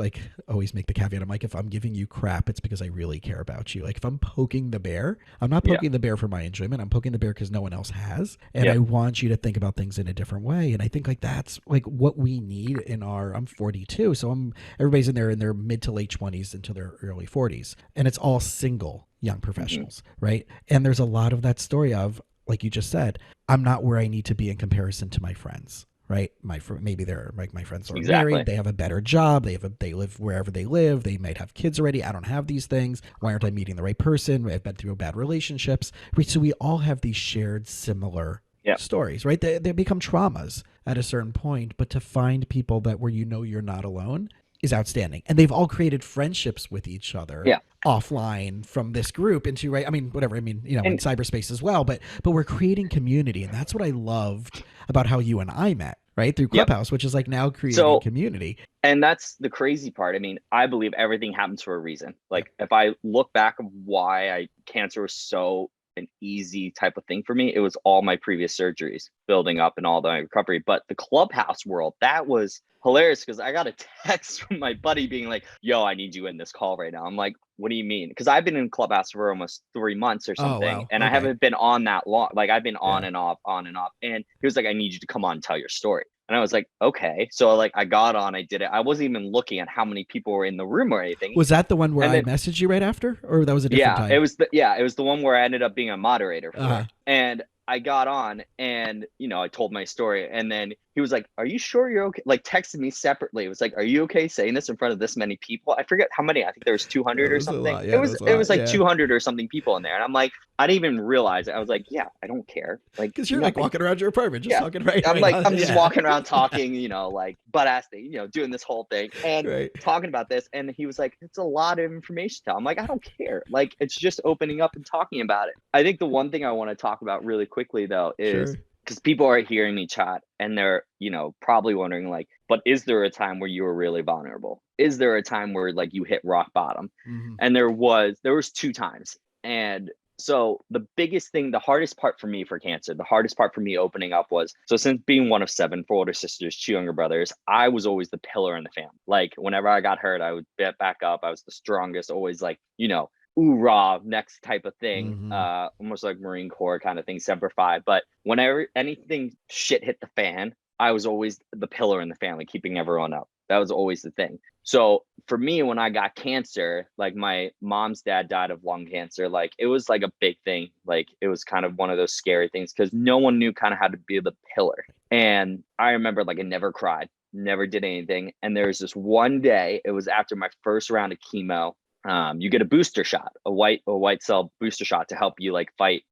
make the caveat. I'm like, if I'm giving you crap, it's because I really care about you. Like, if I'm poking the bear, I'm not Yeah. poking the bear for my enjoyment. I'm poking the bear because no one else has, and I Yep. want you to think about things in a different way. And I think like that's like what we need in our. I'm 42, so everybody's in their mid to late 20s into their early 40s, and it's all single young Mm-hmm. professionals, right? And there's a lot of that story of, like you just said, I'm not where I need to be in comparison to my friends, right? Maybe they're like, my friends are married, Exactly. they have a better job, they live wherever they live, they might have kids already. I don't have these things. Why aren't I meeting the right person? I've been through bad relationships, right? So we all have these shared similar Yep. stories, right? They become traumas at a certain point, but to find people that where you're not alone is outstanding. And they've all created friendships with each other Yeah. offline from this group into, right, I mean, whatever, I mean, in And cyberspace as well, but we're creating community. And that's what I loved about how you and I met, right, through yep. Clubhouse, which is like now creating So, community. and that's the crazy part. I mean, I believe everything happens for a reason. Yep. Like if I look back of why cancer was so an easy type of thing for me. It was all my previous surgeries building up and all the recovery. But the clubhouse world, that was hilarious because I got a text from my buddy being like, yo, I need you in this call right now. I'm like, what do you mean? Because I've been in clubhouse for almost 3 months or Oh, something. wow. And I Okay. haven't been on that long. Like I've been on Yeah. and off, on and off. And he was like, I need you to come on and tell your story. And I was like, okay. So like I got on, I did it. I wasn't even looking at how many people were in the room or anything. Was that the one where And I then messaged you right after, or that was a different time? it was the one where I ended up being a moderator for. Uh-huh. And I got on and, I told my story, and then he was like, are you sure you're okay? Like texted me separately. It was like, are you okay saying this in front of this many people? I forget how many. I think there was 200 That or was a something. lot. It Yeah, that was was a it lot. was like Yeah. 200 or something people in there. And I'm like, I didn't even realize it. I was like, yeah, I don't care. Like, Because you're like walking around your apartment, just yeah. talking right. I'm right like, on. I'm just Yeah. walking around talking, like butt ass thing, doing this whole thing and Right. talking about this. And he was like, it's a lot of information to tell. I'm like, I don't care. Like, it's just opening up and talking about it. I think the one thing I want to talk about really quickly though is Sure. because people are hearing me chat and they're, probably wondering like, but is there a time where you were really vulnerable? Is there a time where like you hit rock bottom? Mm-hmm. And there was 2 times. And so the biggest thing, the hardest part for me for cancer, the hardest part for me opening up was, so since being one of 7, 4 older sisters, 2 younger brothers, I was always the pillar in the family. Like whenever I got hurt, I would get back up. I was the strongest, always like, oorah, next type of thing, Mm-hmm. almost like Marine Corps kind of thing, Semper Fi. But whenever anything shit hit the fan, I was always the pillar in the family, keeping everyone up. That was always the thing. So for me, when I got cancer, like my mom's dad died of lung cancer, like it was like a big thing. Like it was kind of one of those scary things because no one knew kind of how to be the pillar. And I remember like I never cried, never did anything. And there was this one day, it was after my first round of chemo. You get a booster shot, a white cell booster shot to help you like fight,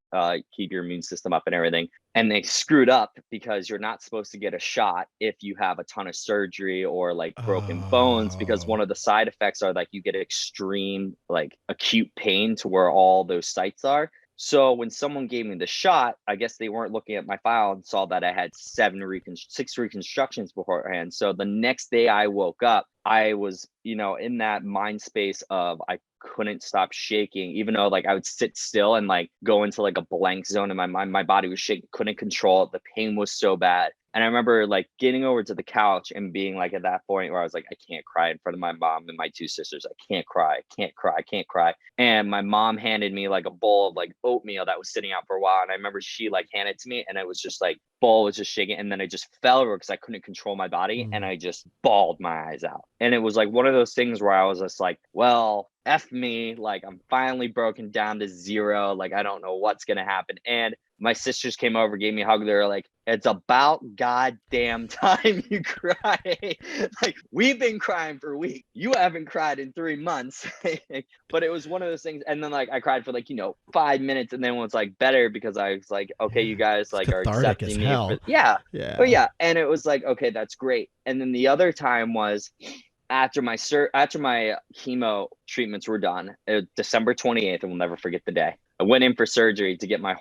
keep your immune system up and everything. And they screwed up because you're not supposed to get a shot if you have a ton of surgery or like broken bones, because one Oh. of the side effects are like you get extreme like acute pain to where all those sites are. So when someone gave me the shot, I guess they weren't looking at my file and saw that I had 6 reconstructions beforehand. So the next day I woke up, I was, in that mind space of I couldn't stop shaking, even though like I would sit still and like go into like a blank zone in my mind. My body was shaking, couldn't control it. The pain was so bad. And I remember like getting over to the couch and being like at that point where I was like, I can't cry in front of my mom and my 2 sisters. I can't cry. I can't cry. I can't cry. And my mom handed me like a bowl of like oatmeal that was sitting out for a while. And I remember she like handed it to me and it was just like bowl was just shaking. And then I just fell over because I couldn't control my body. And I just bawled my eyes out. And it was like one of those things where I was just like, well, F me, like I'm finally broken down to 0. Like I don't know what's going to happen. And my sisters came over, gave me a hug. They were like, it's about goddamn time you cry. Like we've been crying for weeks. You haven't cried in 3 months. But it was one of those things. And then like I cried for like, 5 minutes and then it was like better because I was like, okay, Yeah. you guys It's like are cathartic as accepting me for, hell. yeah. Yeah. But yeah. And it was like, okay, that's great. And then the other time was after my chemo treatments were done, December 28th, and we'll never forget the day. I went in for surgery to get my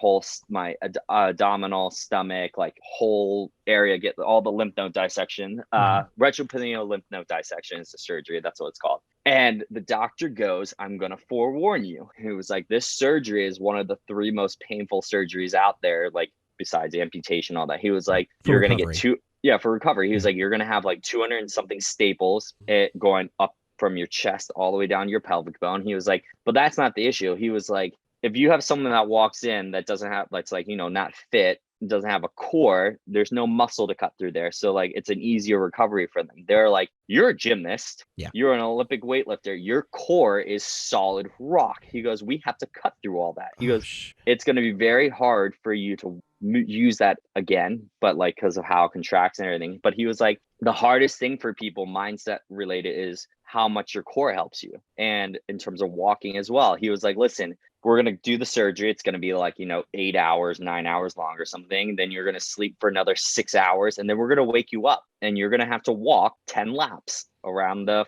abdominal, stomach, like whole area, get all the lymph node dissection. Retroperitoneal lymph node dissection is the surgery. That's what it's called. And the doctor goes, I'm going to forewarn you. He was like, this surgery is one of the 3 most painful surgeries out there, like besides amputation, all that. He was like, For you're going to get recovery. for recovery. He was like, you're going to have like 200 and something staples going up from your chest all the way down your pelvic bone. He was like, but that's not the issue. He was like, if you have someone that walks in that doesn't have, that's like, not fit, doesn't have a core, there's no muscle to cut through there. So like, it's an easier recovery for them. They're like, you're a gymnast. Yeah. You're an Olympic weightlifter. Your core is solid rock. He goes, we have to cut through all that. He goes, it's going to be very hard for you to use that again, but like because of how it contracts and everything. But he was like, the hardest thing for people mindset related is how much your core helps you. And in terms of walking as well, he was like, listen, we're going to do the surgery. It's going to be like, 8 hours, 9 hours long or something. Then you're going to sleep for another 6 hours. And then we're going to wake you up and you're going to have to walk 10 laps around the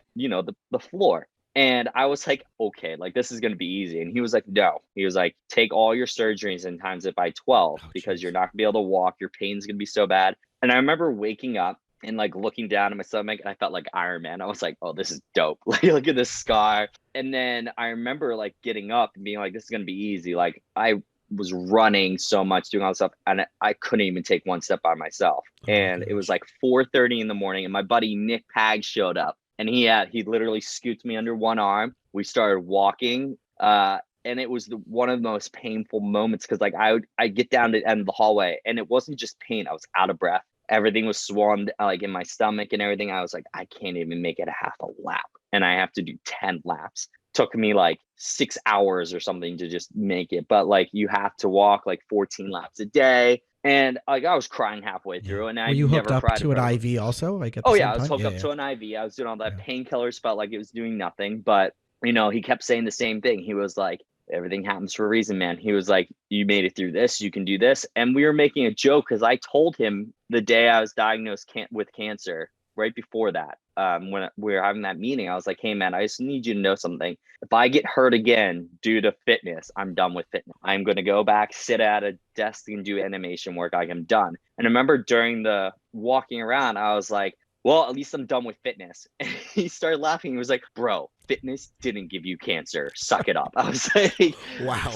floor. And I was like, okay, like this is going to be easy. And he was like, no, he was like, take all your surgeries and times it by 12 because you're not going to be able to walk. Your pain's going to be so bad. And I remember waking up and like looking down at my stomach and I felt like Iron Man. I was like, oh, this is dope. Like, look at this scar. And then I remember like getting up and being like, this is going to be easy. Like I was running so much, doing all this stuff, and I couldn't even take one step by myself. Oh And it was gosh. like 4:30 in the morning, and my buddy Nick Pag showed up, and he literally scooped me under one arm. We started walking, and it was one of the most painful moments, because like I get down to the end of the hallway, and it wasn't just pain. I was out of breath. Everything was swollen, like in my stomach and everything. I was like, I can't even make it a half a lap, and I have to do 10 laps. Took me like 6 hours or something to just make it. But like you have to walk like 14 laps a day. And like I was crying halfway Yeah. through, and Were I you hooked never up cried in to an front of. IV also, like at the Oh yeah, same I was time? hooked Yeah, up yeah, to an IV. I was doing all that yeah. painkillers, felt like it was doing nothing. But he kept saying the same thing. He was like, everything happens for a reason, man. He was like, you made it through this, you can do this. And we were making a joke, because I told him the day I was diagnosed with cancer, right before that, when we were having that meeting, I was like, hey man, I just need you to know something. If I get hurt again due to fitness, I'm done with fitness. I'm going to go back, sit at a desk and do animation work. Like, I'm done. And I remember during the walking around, I was like, well, at least I'm done with fitness. And he started laughing. He was like, bro, fitness didn't give you cancer. Suck it up. I was like, Wow.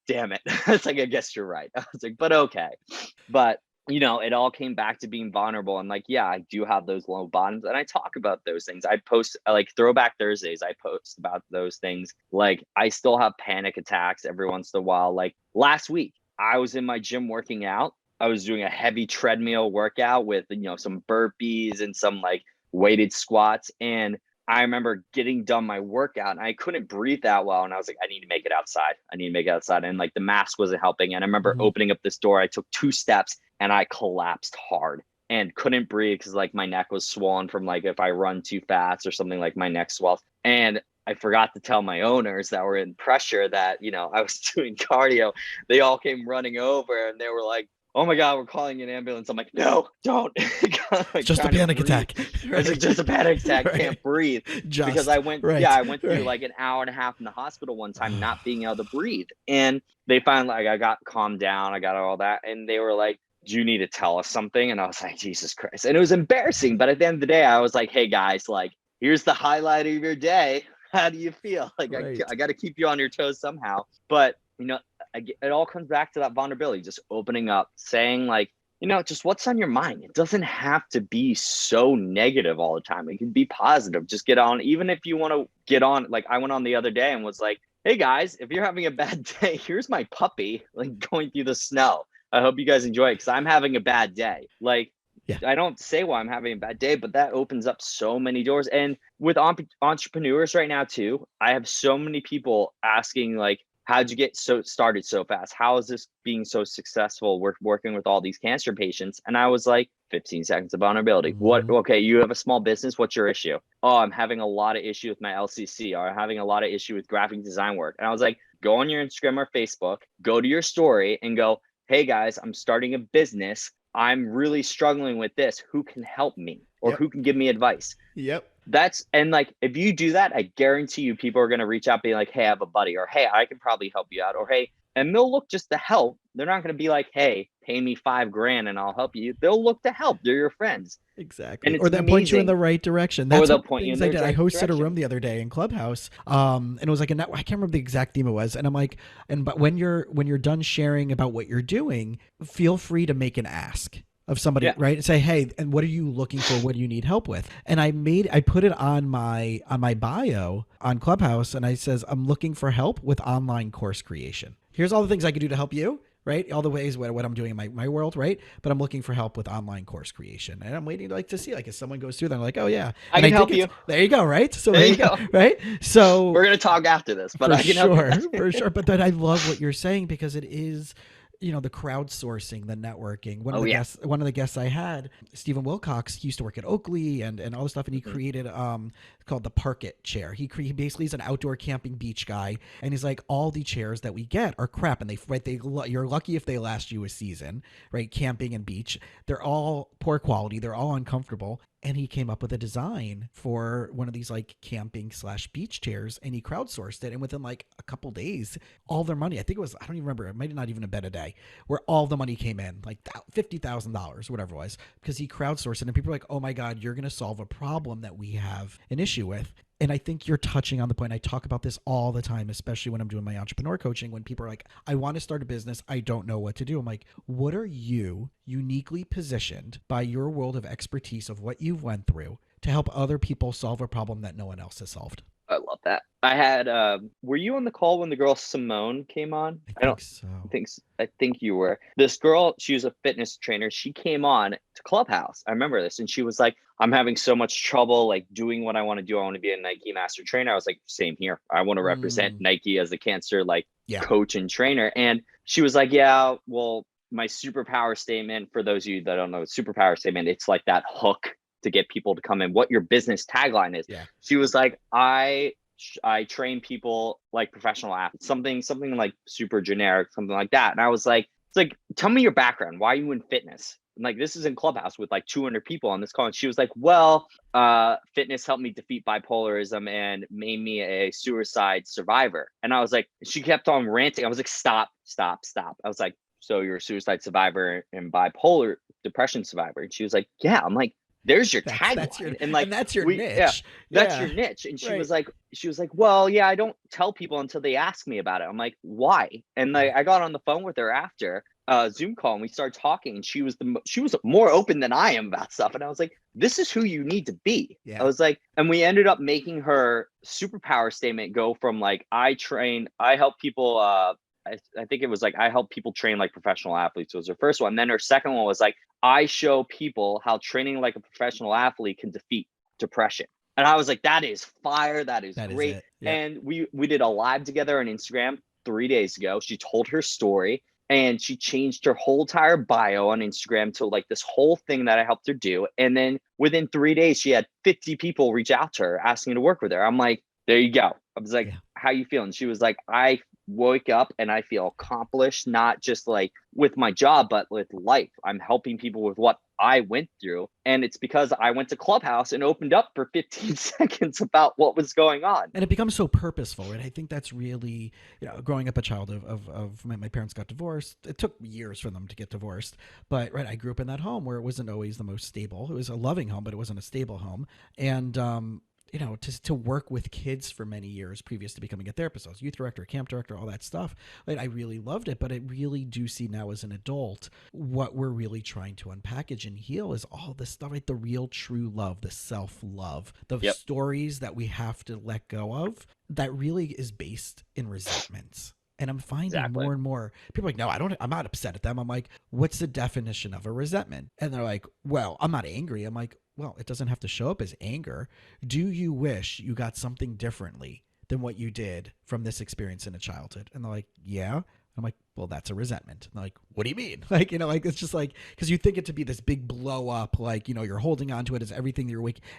damn it. It's like, I guess you're right. I was like, but okay. But it all came back to being vulnerable, and like, yeah, I do have those low bottoms, and I talk about those things. I post like Throwback Thursdays. I post about those things. Like, I still have panic attacks every once in a while. Like last week, I was in my gym working out. I was doing a heavy treadmill workout with some burpees and some like weighted squats, and I remember getting done my workout and I couldn't breathe that well. And I was like, I need to make it outside. I need to make it outside. And like the mask wasn't helping. And I remember Mhm. opening up this door. I took 2 steps and I collapsed hard and couldn't breathe, because like my neck was swollen from like if I run too fast or something, like my neck swells. And I forgot to tell my owners that were in pressure that, I was doing cardio. They all came running over and they were like, oh my God, we're calling an ambulance. I'm like, no, don't. It's Like just a trying to panic breathe. attack. It's like Right. just a panic attack, Right. can't breathe. Because Just I went, yeah, right. I went through Right. like an hour and a half in the hospital one time, not being able to breathe. And they finally, like, I got calmed down, I got all that. And they were like, do you need to tell us something? And I was like, Jesus Christ. And it was embarrassing. But at the end of the day, I was like, hey guys, like, here's the highlight of your day. How do you feel? Like, Right. I got to keep you on your toes somehow. But, it all comes back to that vulnerability, just opening up, saying like, just what's on your mind. It doesn't have to be so negative all the time. It can be positive. Just get on. Even if you want to get on, like I went on the other day and was like, hey guys, if you're having a bad day, here's my puppy, like going through the snow. I hope you guys enjoy it, because I'm having a bad day. Like, Yeah. I don't say why I'm having a bad day, but that opens up so many doors. And with entrepreneurs right now too, I have so many people asking like, how'd you get so started so fast? How is this being so successful? We're working with all these cancer patients. And I was like, 15 seconds of vulnerability. What? Mm-hmm. Okay, you have a small business. What's your issue? Oh, I'm having a lot of issue with my LCC, or I'm having a lot of issue with graphic design work. And I was like, go on your Instagram or Facebook, go to your story and go, hey guys, I'm starting a business. I'm really struggling with this. Who can help me, or Yep. who can give me advice? Yep. And like, if you do that, I guarantee you people are going to reach out, be like, hey, I have a buddy, or hey, I can probably help you out, or hey, and they'll look just to help. They're not going to be like, hey, pay me $5,000 and I'll help you. They'll look to help. They're your friends. And Exactly. it's Or they'll point you in amazing. the right direction. Or That's one they'll of the point you in things I the did. I right hosted a room direction. the other day in Clubhouse. And it was like I can't remember the exact theme it was. And I'm like, but when you're done sharing about what you're doing, feel free to make an ask of somebody, Yeah. right? And say, hey, and what are you looking for? What do you need help with? And I put it on my bio on Clubhouse, and I says, I'm looking for help with online course creation. Here's all the things I can do to help you, right? All the ways what I'm doing in my world, right? But I'm looking for help with online course creation, and I'm waiting to see like if someone goes through, they're like, oh yeah, I and I can did help get you. there. You go, right? So There there you you go, go. right? So We're going to talk after this, but for I can help you. sure, for sure. But then I love what you're saying, because it is, the crowdsourcing, the networking. Oh, yeah. One of the guests I had, Stephen Wilcox, he used to work at Oakley and all this stuff, and he Mhm. created called the Park It chair. He basically is an outdoor camping beach guy, and he's like, all the chairs that we get are crap, and you're lucky if they last you a season, right? Camping and beach, they're all poor quality, they're all uncomfortable. And he came up with a design for one of these like camping / beach chairs, and he crowdsourced it. And within like a couple days, all their money, I think it was, I don't even remember, it might not even have been a day, where all the money came in, like $50,000, whatever it was, because he crowdsourced it. And people were like, oh my God, you're going to solve a problem that we have an issue with. And I think you're touching on the point. I talk about this all the time, especially when I'm doing my entrepreneur coaching, when people are like, I want to start a business, I don't know what to do. I'm like, what are you uniquely positioned by your world of expertise of what you've went through to help other people solve a problem that no one else has solved? I love that. I had, were you on the call when the girl Simone came on? I I don't think so. I think you were. This girl, she was a fitness trainer. She came on to Clubhouse. I remember this. And she was like, I'm having so much trouble like doing what I want to do. I want to be a Nike master trainer. I was like, same here. I want to represent Nike as a cancer like Yeah. coach and trainer. And she was like, yeah, well, my superpower statement, for those of you that don't know, superpower statement, it's like that hook to get people to come in, what your business tagline is. Yeah. She was like, I train people like professional athletes, something like super generic, something like that. And I was like, it's like, tell me your background. Why are you in fitness? And like, this is in Clubhouse with like 200 people on this call. And she was like, well, fitness helped me defeat bipolarism and made me a suicide survivor. And I was like, she kept on ranting. I was like, stop. I was like, so you're a suicide survivor and bipolar depression survivor? And she was like, yeah. I'm like, there's your That's your tagline. And like, that's your yeah, niche. that's Yeah. your niche. And Right. she was like, well, yeah, I don't tell people until they ask me about it. I'm like, why? And like, I got on the phone with her after Zoom call and we started talking, and she was more open than I am about stuff. And I was like, this is who you need to be. I Yeah. was like, and we ended up making her superpower statement go from like, I help people, I think it was like, I help people train like professional athletes was her first one. And then her second one was like, I show people how training like a professional athlete can defeat depression. And I was like, that is fire. That is That is great. it. Yep. And we did a live together on Instagram 3 days ago. She told her story and she changed her whole entire bio on Instagram to like this whole thing that I helped her do. And then within 3 days, she had 50 people reach out to her asking to work with her. I'm like, there you go. I was like, Yeah. how you feeling? She was like, I wake up and I feel accomplished, not just like with my job, but with life. I'm helping people with what I went through. And it's because I went to Clubhouse and opened up for 15 seconds about what was going on. And it becomes so purposeful, right? I think that's really, growing up a child of my parents got divorced. It took years for them to get divorced, but right, I grew up in that home where it wasn't always the most stable. It was a loving home, but it wasn't a stable home. And to work with kids for many years previous to becoming a therapist. I was youth director, camp director, all that stuff. Like, I really loved it, but I really do see now as an adult what we're really trying to unpackage and heal is all this stuff, like the real true love, the self-love, the Yep. stories that we have to let go of that really is based in resentments. And I'm finding Exactly. more and more people are like, no, I'm not upset at them. I'm like, what's the definition of a resentment? And they're like, well, I'm not angry. I'm like, well, it doesn't have to show up as anger. Do you wish you got something differently than what you did from this experience in a childhood? And they're like, yeah. I'm like, well, that's a resentment. And they're like, what do you mean? Like, like it's just like, because you think it to be this big blow up, like, you're holding on to it as everything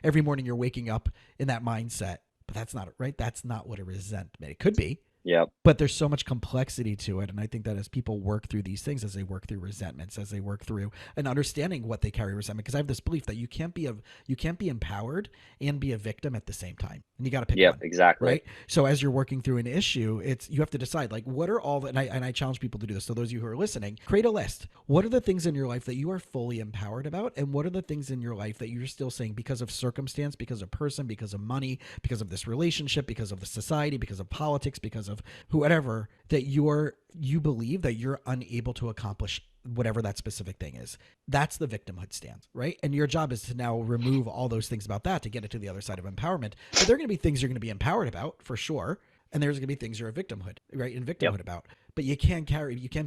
every morning you're waking up in that mindset. But that's not it, right? That's not what a resentment. It could be, Yep. but there's so much complexity to it. And I think that as people work through these things, as they work through resentments, as they work through and understanding what they carry resentment, because I have this belief that you can't be empowered and be a victim at the same time. And you got to pick Yep. one. Exactly. Right. So as you're working through an issue, you have to decide, like, what are all the, and I challenge people to do this. So those of you who are listening, create a list. What are the things in your life that you are fully empowered about? And what are the things in your life that you're still saying, because of circumstance, because of person, because of money, because of this relationship, because of the society, because of politics, because of whatever, that you believe that you're unable to accomplish whatever that specific thing is? That's the victimhood stance, right? And your job is to now remove all those things about that to get it to the other side of empowerment. But there are going to be things you're going to be empowered about for sure, and there's going to be things you're a victimhood, right? In victimhood Yep. about. But you can't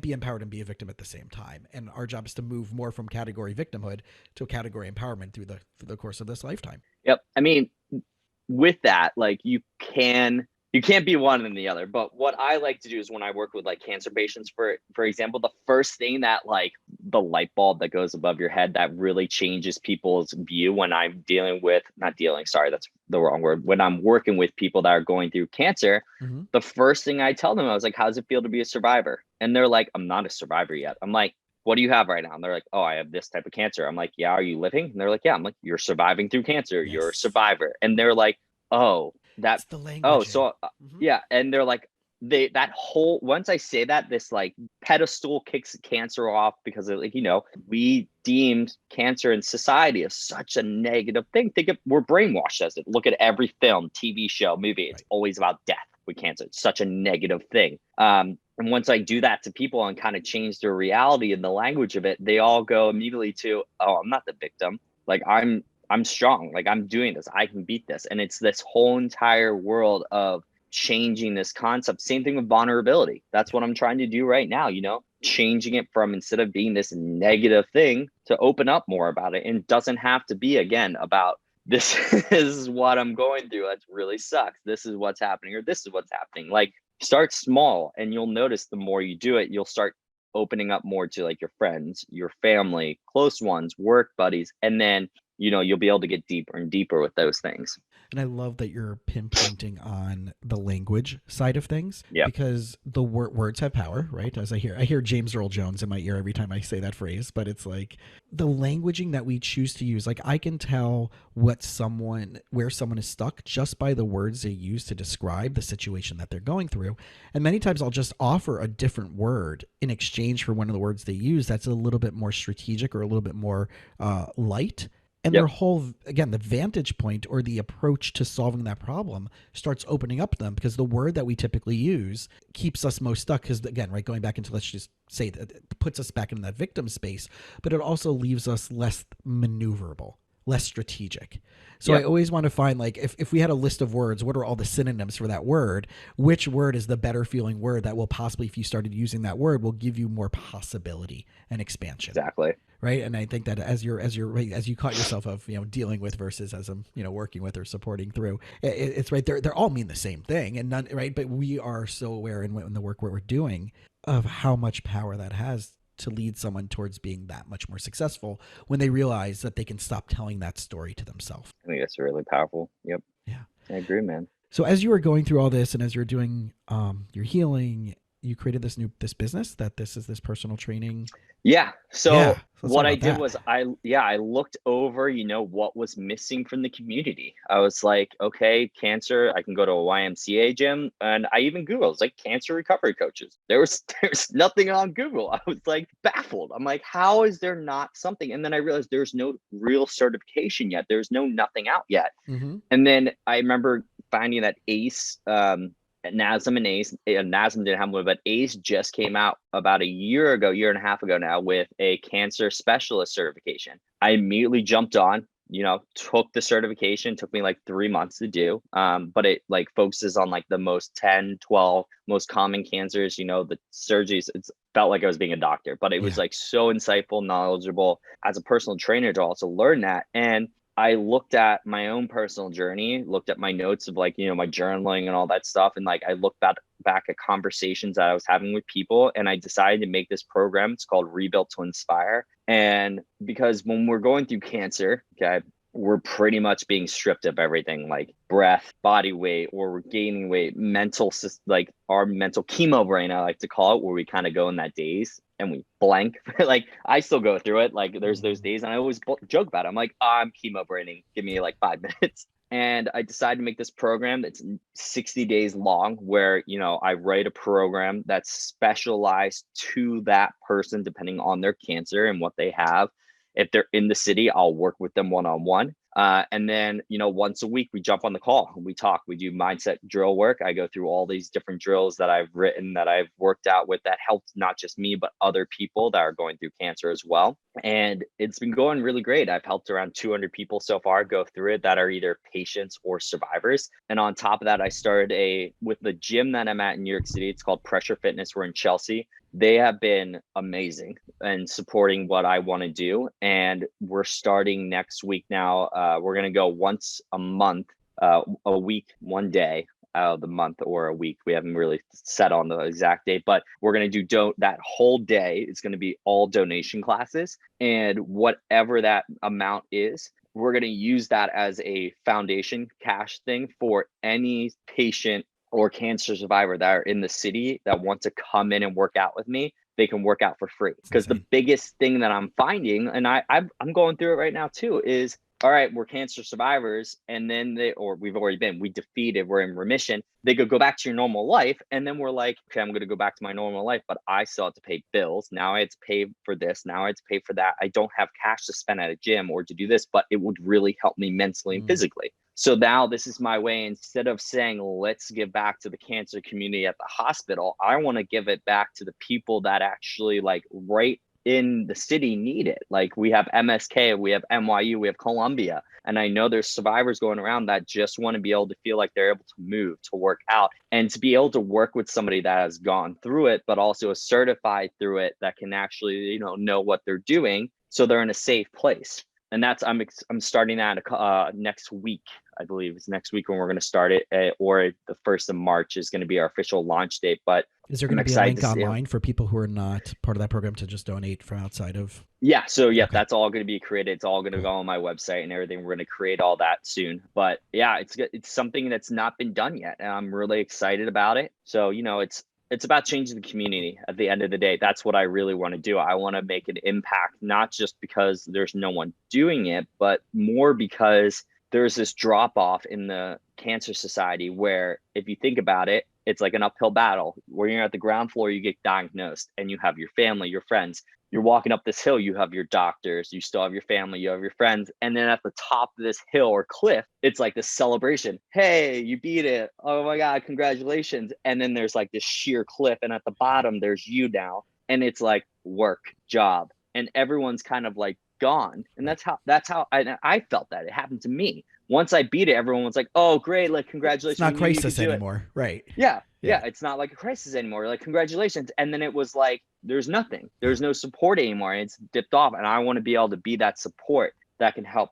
be empowered and be a victim at the same time. And our job is to move more from category victimhood to a category empowerment through the course of this lifetime. Yep. I mean, with that, like you can't be one and the other. But what I like to do is when I work with like cancer patients, for example, the first thing that like the light bulb that goes above your head that really changes people's view when I'm not dealing, sorry, that's the wrong word. When I'm working with people that are going through cancer, Mm-hmm. the first thing I tell them, I was like, how does it feel to be a survivor? And they're like, I'm not a survivor yet. I'm like, what do you have right now? And they're like, oh, I have this type of cancer. I'm like, yeah, are you living? And they're like, yeah. I'm like, you're surviving through cancer. You're a Yes. survivor. And they're like, oh, It's the languaging. so Mm-hmm. yeah. And they're like, that whole, once I say that, this like pedestal kicks cancer off, because of, like, we deemed cancer in society as such a negative thing. We're brainwashed as it. Look at every film, TV show, movie. It's Right. always about death with cancer. It's such a negative thing. And once I do that to people and kind of change their reality and the language of it, they all go immediately to, oh, I'm not the victim. Like I'm strong. Like I'm doing this. I can beat this. And it's this whole entire world of changing this concept. Same thing with vulnerability. That's what I'm trying to do right now, changing it from, instead of being this negative thing, to open up more about it. And it doesn't have to be, again, about this is what I'm going through. That really sucks. This is what's happening, or this is what's happening. Like, start small, and you'll notice the more you do it, you'll start opening up more to like your friends, your family, close ones, work buddies. And then, you'll be able to get deeper and deeper with those things. And I love that you're pinpointing on the language side of things, Yeah. because the words have power, right? As I hear James Earl Jones in my ear every time I say that phrase, but it's like the languaging that we choose to use. Like, I can tell where someone is stuck just by the words they use to describe the situation that they're going through. And many times I'll just offer a different word in exchange for one of the words they use that's a little bit more strategic or a little bit more light. And Yep. their whole, again, the vantage point or the approach to solving that problem starts opening up them, because the word that we typically use keeps us most stuck. Because, again, right, going back into, let's just say that it puts us back in that victim space, but it also leaves us less maneuverable, less strategic. So Yep. I always want to find, like, if we had a list of words, what are all the synonyms for that word? Which word is the better feeling word that will possibly, if you started using that word, will give you more possibility and expansion. Exactly. Right. And I think that as you caught yourself of, dealing with versus as I'm, working with or supporting through, it's right. They're all mean the same thing, and none, right. But we are so aware in the work we're doing of how much power that has to lead someone towards being that much more successful when they realize that they can stop telling that story to themselves. I think that's really powerful. Yep. Yeah. I agree, man. So as you were going through all this, and as you're doing your healing, you created this business that this personal training. Yeah. Yeah. So So let's talk what I about did that. was I looked over, what was missing from the community. I was like, okay, cancer, I can go to a YMCA gym. And I even Googled, I was like, cancer recovery coaches. There's nothing on Google. I was like baffled. I'm like, how is there not something? And then I realized there's no real certification yet. There's nothing out yet. Mm-hmm. And then I remember finding that ACE, NASM and ACE, NASM didn't have one, but ACE just came out about year and a half ago now, with a cancer specialist certification. I immediately jumped on, took the certification. Took me like 3 months to do. But it like focuses on like the most 10, 12 most common cancers, the surgeries. It's felt like I was being a doctor, but it was Yeah. like so insightful, knowledgeable as a personal trainer to also learn that. And I looked at my own personal journey, looked at my notes of like, my journaling and all that stuff. And like, I looked back at conversations that I was having with people, and I decided to make this program. It's called Rebuilt to Inspire. And because when we're going through cancer, okay, we're pretty much being stripped of everything, like breath, body weight, or we're gaining weight, like our mental chemo brain, I like to call it, where we kind of go in that daze and we blank. Like I still go through it. Like there's those days, and I always joke about it. I'm like, I'm chemo braining. Give me like 5 minutes. And I decided to make this program that's 60 days long, where, I write a program that's specialized to that person, depending on their cancer and what they have. If they're in the city, I'll work with them one-on-one. And then, once a week, we jump on the call and we talk. We do mindset drill work. I go through all these different drills that I've written, that I've worked out with, that helped not just me, but other people that are going through cancer as well. And it's been going really great. I've helped around 200 people so far go through it that are either patients or survivors. And on top of that, I started with the gym that I'm at in New York City. It's called Pressure Fitness. We're in Chelsea. They have been amazing and supporting what I want to do. And we're starting next week now. We're going to go once a month, a week, one day out of the month or a week. We haven't really set on the exact date, but we're going to do that whole day. It's going to be all donation classes, and whatever that amount is, we're going to use that as a foundation cash thing for any patient or cancer survivor that are in the city that want to come in and work out with me. They can work out for free. Because the biggest thing that I'm finding, and I'm going through it right now too, is all right, we're cancer survivors. And then we defeated, we're in remission. They go back to your normal life. And then we're like, okay, I'm going to go back to my normal life, but I still have to pay bills. Now I have to pay for this. Now I have to pay for that. I don't have cash to spend at a gym or to do this, but it would really help me mentally and physically. So now this is my way. Instead of saying, let's give back to the cancer community at the hospital, I want to give it back to the people that actually like right in the city need it. Like we have MSK, we have NYU, we have Columbia. And I know there's survivors going around that just want to be able to feel like they're able to move, to work out, and to be able to work with somebody that has gone through it, but also is certified through it, that can actually, know what they're doing. So they're in a safe place. And that's, I'm starting that next week. I believe it's next week when we're going to start it, or the 1st of March is going to be our official launch date. But is there going to be a link online for people who are not part of that program to just donate from outside of? Yeah. So yeah, okay. That's all going to be created. It's all going to go on my website and everything. We're going to create all that soon. But yeah, it's something that's not been done yet, and I'm really excited about it. So it's about changing the community at the end of the day. That's what I really want to do. I want to make an impact, not just because there's no one doing it, but more because there's this drop off in the cancer society where, if you think about it, it's like an uphill battle where you're at the ground floor, you get diagnosed and you have your family, your friends. You're walking up this hill, you have your doctors, you still have your family, you have your friends. And then at the top of this hill or cliff, it's like this celebration. Hey, you beat it. Oh my God, congratulations. And then there's like this sheer cliff. And at the bottom, there's you now. And it's like work, job. And everyone's kind of like gone. And that's how I felt that. It happened to me. Once I beat it, everyone was like, oh, great. Like, congratulations. It's not crisis anymore. Right. Yeah. It's not like a crisis anymore. Like, congratulations. And then it was like, there's nothing. There's no support anymore. And it's dipped off. And I want to be able to be that support that can help,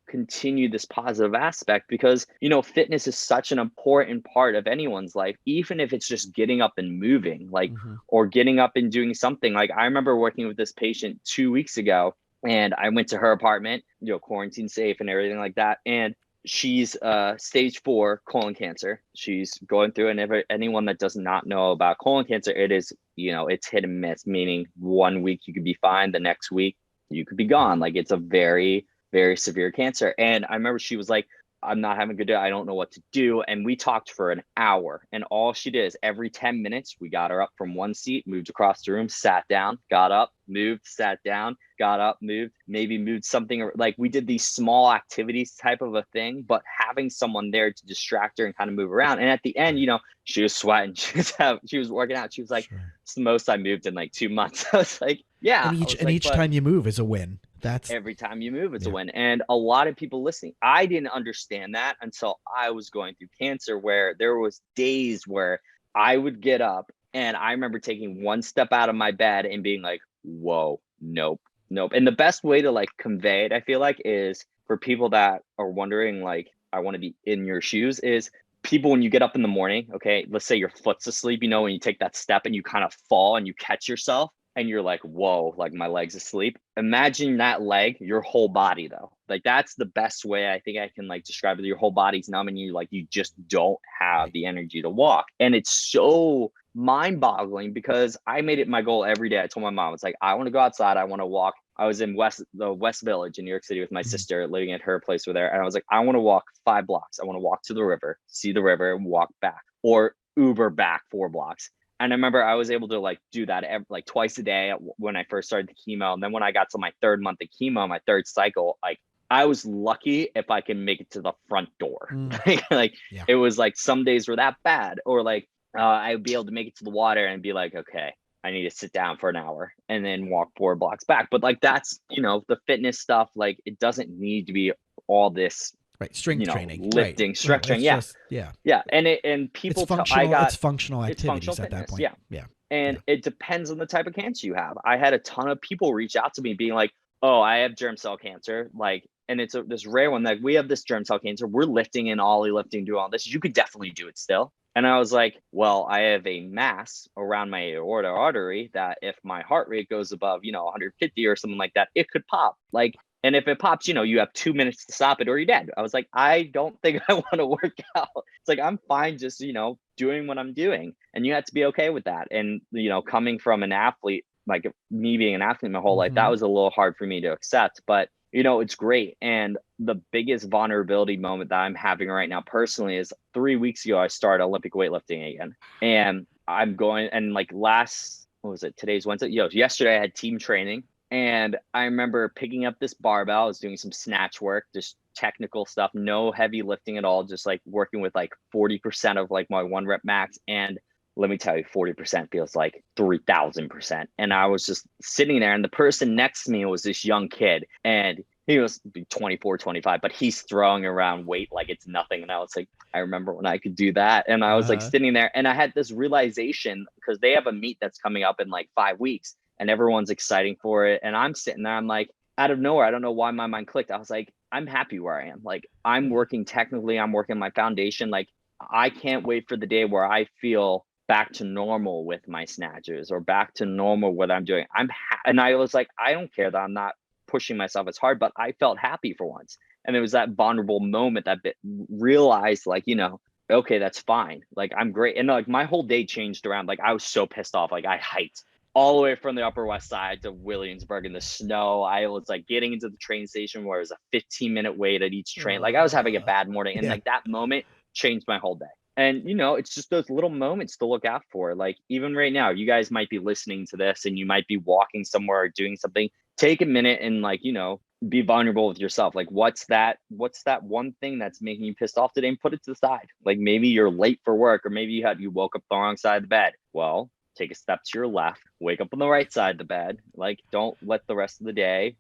continue this positive aspect, because, fitness is such an important part of anyone's life, even if it's just getting up and moving, like, or getting up and doing something. Like, I remember working with this patient 2 weeks ago, and I went to her apartment, quarantine safe and everything like that. And she's stage 4 colon cancer. She's going through, and anyone that does not know about colon cancer, it is, it's hit and miss, meaning 1 week you could be fine, the next week you could be gone. Like, it's a very, very severe cancer. And I remember she was like, I'm not having a good day. I don't know what to do. And we talked for an hour, and all she did is every 10 minutes, we got her up from one seat, moved across the room, sat down, got up, moved, sat down, got up, moved, maybe moved something. Like, we did these small activities type of a thing, but having someone there to distract her and kind of move around. And at the end, she was sweating. She was working out. She was like, sure. It's the most I moved in like 2 months. I was like, yeah. And each time you move is a win. That's every time you move, it's a win. And a lot of people listening, I didn't understand that until I was going through cancer, where there was days where I would get up, and I remember taking one step out of my bed and being like, whoa, nope. And the best way to like convey it, I feel like, is for people that are wondering, like, I want to be in your shoes, is people, when you get up in the morning, okay, let's say your foot's asleep, when you take that step and you kind of fall and you catch yourself, and you're like, whoa, like my leg's asleep. Imagine that leg, your whole body though. Like, that's the best way I think I can like describe it. Your whole body's numb, and you just don't have the energy to walk. And it's so mind boggling, because I made it my goal every day. I told my mom, it's like, I want to go outside. I want to walk. I was in the West Village in New York City with my sister, living at her place over there. And I was like, I want to walk 5 blocks. I want to walk to the river, see the river, and walk back, or Uber back 4 blocks. And I remember I was able to like do that like twice a day when I first started the chemo. And then when I got to my 3rd month of chemo, my 3rd cycle, like, I was lucky if I can make it to the front door. It was like some days were that bad, or like I would be able to make it to the water and be like, okay, I need to sit down for an hour and then walk 4 blocks back. But like, that's, the fitness stuff, like, it doesn't need to be all this. Right, strength training, lifting, strength training, yeah. And people, it's functional activities at that point. Yeah. And it depends on the type of cancer you have. I had a ton of people reach out to me being like, "Oh, I have germ cell cancer," like, and it's this rare one. Like, we have this germ cell cancer. We're lifting and ollie lifting, do all this. You could definitely do it still. And I was like, well, I have a mass around my aorta artery that if my heart rate goes above, 150 or something like that, it could pop. Like, and if it pops, you have 2 minutes to stop it or you're dead. I was like, I don't think I want to work out. It's like, I'm fine just, doing what I'm doing. And you have to be okay with that. And, coming from an athlete, like me being an athlete my whole life, that was a little hard for me to accept. But It's great. And the biggest vulnerability moment that I'm having right now personally is 3 weeks ago, I started Olympic weightlifting again. And I'm going, and like what was it? Today's Wednesday. Yesterday I had team training. And I remember picking up this barbell. I was doing some snatch work, just technical stuff, no heavy lifting at all, just like working with like 40% of like my 1 rep max. And let me tell you, 40% feels like 3,000%. And I was just sitting there, and the person next to me was this young kid, and he was 24, 25, but he's throwing around weight like it's nothing. And I was like, I remember when I could do that. And I was like Uh, sitting there, and I had this realization because they have a meet that's coming up in like 5 weeks, and everyone's exciting for it. And I'm sitting there, I'm like, out of nowhere, I don't know why my mind clicked. I was like, I'm happy where I am. Like, I'm working technically, I'm working my foundation. Like, I can't wait for the day where I feel back to normal with my snatches or back to normal what I'm doing. And I was like, I don't care that I'm not pushing myself as hard, but I felt happy for once. And it was that vulnerable moment that realized, like, okay, that's fine. Like, I'm great. And like my whole day changed around. Like, I was so pissed off. Like, I hiked all the way from the Upper West Side to Williamsburg in the snow. I was like getting into the train station where it was a 15-minute wait at each train. Like, I was having a bad morning. And yeah. like that moment changed my whole day. And it's just those little moments to look out for. Like, even right now, you guys might be listening to this and you might be walking somewhere or doing something. Take a minute and like, be vulnerable with yourself. Like, what's that one thing that's making you pissed off today, and put it to the side. Like, maybe you're late for work, or maybe you woke up the wrong side of the bed. Well, take a step to your left, wake up on the right side of the bed. Like, don't let the rest of the day,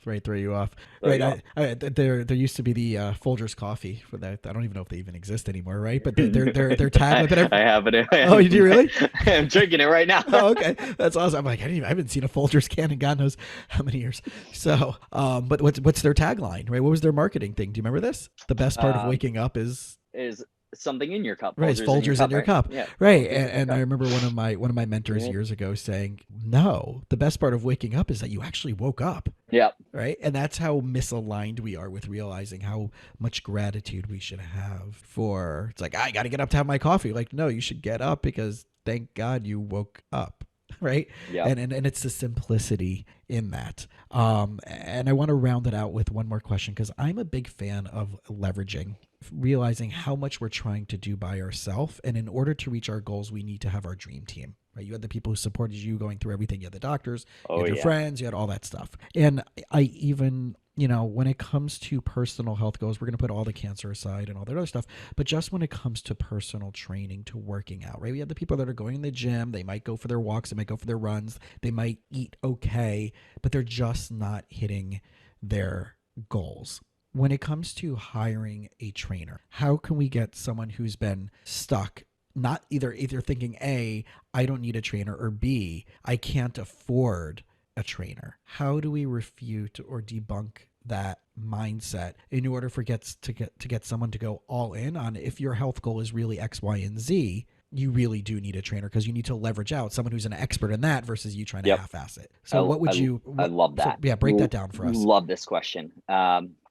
Right, throw you off. throw Right, you off. there used to be the Folgers coffee for that. I don't even know if they even exist anymore, right? But their tagline that I have it. oh, you do really? I'm drinking it right now. Oh, okay, that's awesome. I'm like, I haven't seen a Folgers can in God knows how many years. So, but what's their tagline, right? What was their marketing thing? Do you remember this? The best part of um, waking up is is something in your cup. right, it's Folgers in your Folgers in cup, your right? cup, Yeah, right? Folgers in your And I cup. remember one of my mentors Mhm. years ago saying, "No, the best part of waking up is that you actually woke up." Yep. Right, and that's how misaligned we are with realizing how much gratitude we should have for. It's like, I got to get up to have my coffee. Like, no, you should get up because thank God you woke up. Right, Yep. and it's the simplicity in that. And I want to round it out with one more question, because I'm a big fan of leveraging, realizing how much we're trying to do by ourselves, and in order to reach our goals, we need to have our dream team. Right, you had the people who supported you going through everything. You had the doctors, you Oh had your yeah. friends, you had all that stuff. And I even, when it comes to personal health goals, we're going to put all the cancer aside and all that other stuff. But just when it comes to personal training, to working out, right? We have the people that are going to the gym. They might go for their walks. They might go for their runs. They might eat okay, but they're just not hitting their goals. When it comes to hiring a trainer, how can we get someone who's been stuck, not either thinking A, I don't need a trainer, or B, I can't afford a trainer? How do we refute or debunk that mindset in order for to get someone to go all in on, if your health goal is really X, Y, and Z, you really do need a trainer, because you need to leverage out someone who's an expert in that versus you trying to Yep. half-ass it. So I what would I you I what love so that. yeah, break that down for us. Love this question.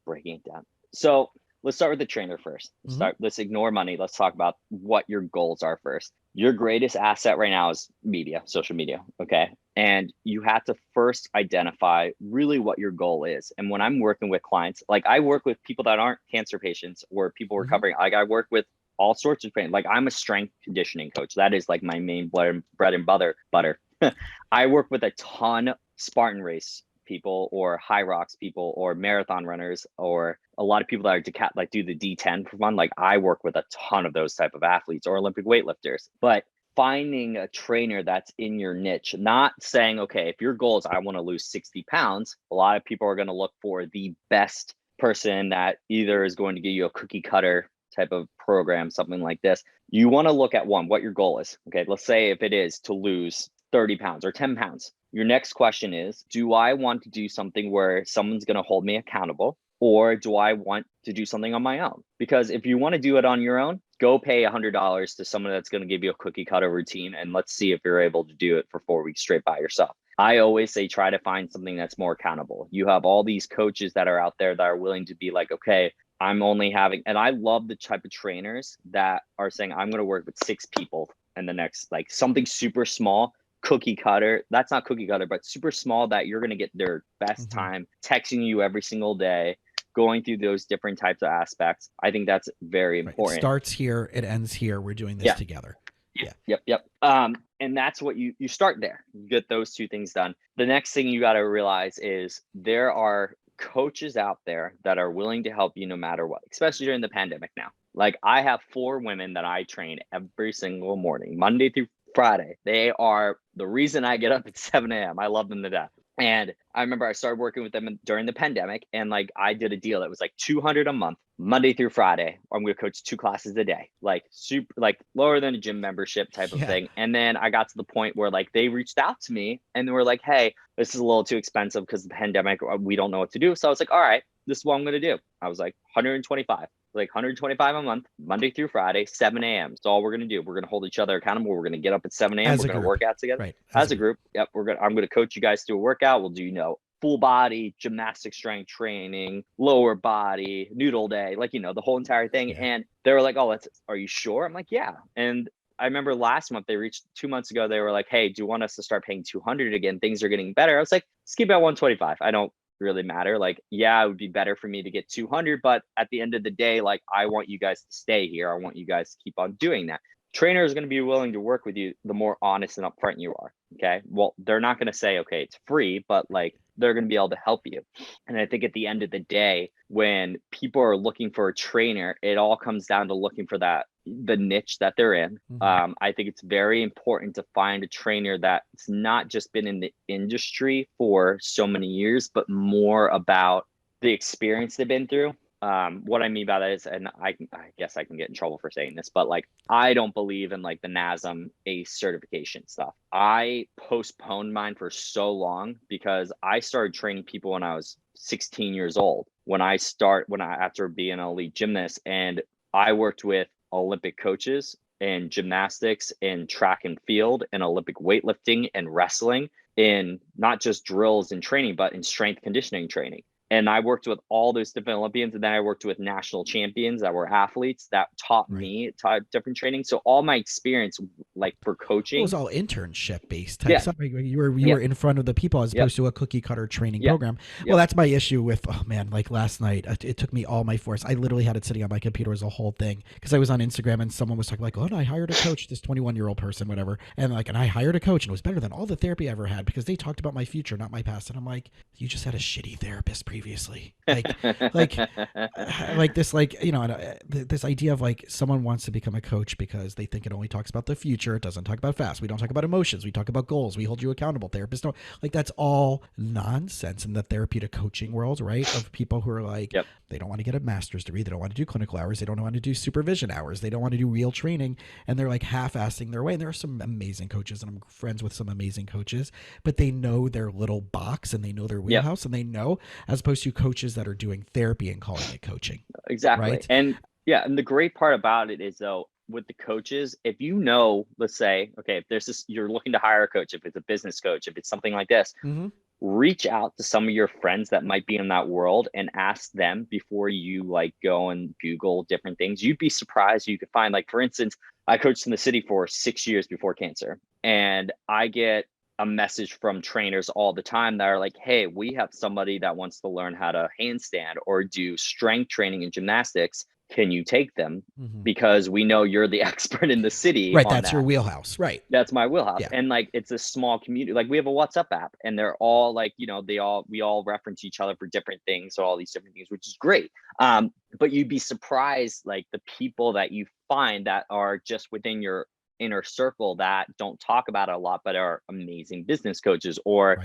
Breaking it down. So let's start with the trainer first. Mm-hmm. Let's ignore money. Let's talk about what your goals are first. Your greatest asset right now is media, social media. Okay. And you have to first identify really what your goal is. And when I'm working with clients, like, I work with people that aren't cancer patients or people Mm-hmm. recovering. Like, I work with all sorts of training. Like, I'm a strength conditioning coach. That is like my main bread and butter. I work with a ton Spartan race people, or high rocks people, or marathon runners, or a lot of people that are like do the D10 for fun. Like, I work with a ton of those type of athletes, or Olympic weightlifters. But finding a trainer that's in your niche, not saying, okay, if your goal is I want to lose 60 pounds, a lot of people are going to look for the best person that either is going to give you a cookie cutter type of program, something like this. You want to look at what your goal is. Okay, let's say if it is to lose 30 pounds or 10 pounds. Your next question is, do I want to do something where someone's going to hold me accountable, or do I want to do something on my own? Because if you want to do it on your own, go pay $100 to someone that's going to give you a cookie cutter routine, and let's see if you're able to do it for 4 weeks straight by yourself. I always say, try to find something that's more accountable. You have all these coaches that are out there that are willing to be like, okay, I'm only having, and I love the type of trainers that are saying, I'm going to work with 6 people in the next, like, something super small, cookie cutter. That's not cookie cutter, but super small that you're going to get their best time texting you every single day, going through those different types of aspects. I think that's very Right. It important. starts here, it ends here. We're doing this together. Yep. And that's what you start there. You get those two things done. The next thing you got to realize is there are coaches out there that are willing to help you no matter what, especially during the pandemic now. Like I have 4 women that I train every single morning, Monday through Friday. They are the reason I get up at 7 a.m. I love them to death. And I remember I started working with them during the pandemic, and like I did a deal that was like $200 a month, Monday through Friday. I'm going to coach 2 classes a day, like super, like lower than a gym membership type of thing. And then I got to the point where like they reached out to me and they were like, hey, this is a little too expensive because of the pandemic. We don't know what to do. So I was like, all right, this is what I'm going to do. I was like 125. Like 125 a month, Monday through Friday, 7 a.m. That's all we're going to do. We're going to hold each other accountable. We're going to get up at 7 a.m. We're going to work out together. Right. As a group. Yep. I'm going to coach you guys through a workout. We'll do, full body, gymnastic strength training, lower body, noodle day, like, the whole entire thing. Yeah. And they were like, oh, are you sure? I'm like, yeah. And I remember last month, they reached 2 months ago. They were like, hey, do you want us to start paying 200 again? Things are getting better. I was like, let's keep it at 125. I don't really matter. Like, yeah, it would be better for me to get 200, but at the end of the day, like, I want you guys to stay here. I want you guys to keep on doing that. Trainer is going to be willing to work with you the more honest and upfront you are. Okay. Well, they're not going to say, okay, it's free, but like they're going to be able to help you. And I think at the end of the day, when people are looking for a trainer, it all comes down to looking for the niche that they're in. I think it's very important to find a trainer that's not just been in the industry for so many years, but more about the experience they've been through. What I mean by that is, and I guess I can get in trouble for saying this, but like, I don't believe in like the NASM ACE certification stuff. I postponed mine for so long because I started training people when I was 16 years old. After being an elite gymnast, and I worked with Olympic coaches in gymnastics and track and field and Olympic weightlifting and wrestling in not just drills and training, but in strength conditioning training. And I worked with all those different Olympians, and then I worked with national champions that were athletes that taught me different training. So all my experience, like for coaching, it was all internship based type stuff. You were in front of the people as opposed to a cookie cutter training program. Well, that's my issue with, like last night, it took me all my force. I literally had it sitting on my computer as a whole thing because I was on Instagram and someone was talking like, oh, and I hired a coach, this 21-year-old person, whatever. And I hired a coach and it was better than all the therapy I ever had because they talked about my future, not my past. And I'm like, you just had a shitty therapist previously. Like this, this idea of like someone wants to become a coach because they think it only talks about the future. It doesn't talk about fast. We don't talk about emotions. We talk about goals. We hold you accountable. Therapists don't. Like, that's all nonsense in the therapeutic coaching world, right? Of people who are like, they don't want to get a master's degree. They don't want to do clinical hours. They don't want to do supervision hours. They don't want to do real training. And they're like half-assing their way. And there are some amazing coaches, and I'm friends with some amazing coaches, but they know their little box and they know their wheelhouse and they know, as opposed to coaches that are doing therapy and calling it coaching. Exactly. Right? And the great part about it is, though, with the coaches, if let's say, okay, if there's this, you're looking to hire a coach, if it's a business coach, if it's something like this, reach out to some of your friends that might be in that world and ask them before you like go and Google different things. You'd be surprised you could find, like, for instance, I coached in the city for 6 years before cancer, and I get a message from trainers all the time that are like, hey, we have somebody that wants to learn how to handstand or do strength training in gymnastics. Can you take them? Because we know you're the expert in the city. Right. That's your wheelhouse. Right. That's my wheelhouse. And like, it's a small community. Like, we have a WhatsApp app, and they're all like, we all reference each other for different things. So all these different things, which is great. But you'd be surprised, like, the people that you find that are just within your inner circle that don't talk about it a lot, but are amazing business coaches, or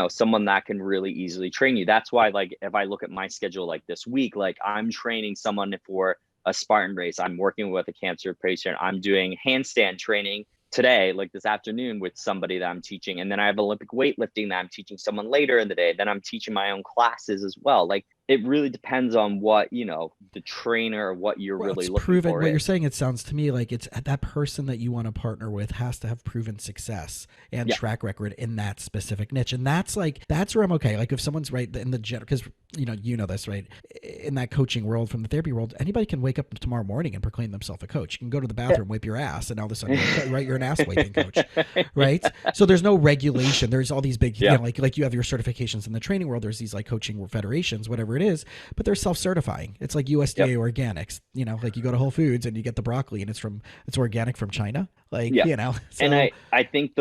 someone that can really easily train you. That's why, like, if I look at my schedule, like this week, like, I'm training someone for a Spartan race. I'm working with a cancer patient. I'm doing handstand training today, like this afternoon, with somebody that I'm teaching. And then I have Olympic weightlifting that I'm teaching someone later in the day. Then I'm teaching my own classes as well. Like, it really depends on what, the trainer, what you're Well, really it's looking proven for what you're is. saying. It sounds to me like it's that person that you want to partner with has to have proven success and Yeah. track record in that specific niche. And that's where I'm okay. Like if someone's right in the general, because you know this, right? In that coaching world, from the therapy world, anybody can wake up tomorrow morning and proclaim themselves a coach. You can go to the bathroom, wipe your ass, and all of a sudden you're right. You're an ass wiping coach, right? So there's no regulation. There's all these big, Yeah. like you have your certifications in the training world. There's these like coaching federations, whatever it is, but they're self-certifying. It's like Yep. USDA organics. Like you go to Whole Foods and you get the broccoli and it's organic from China. Like Yeah. And so I think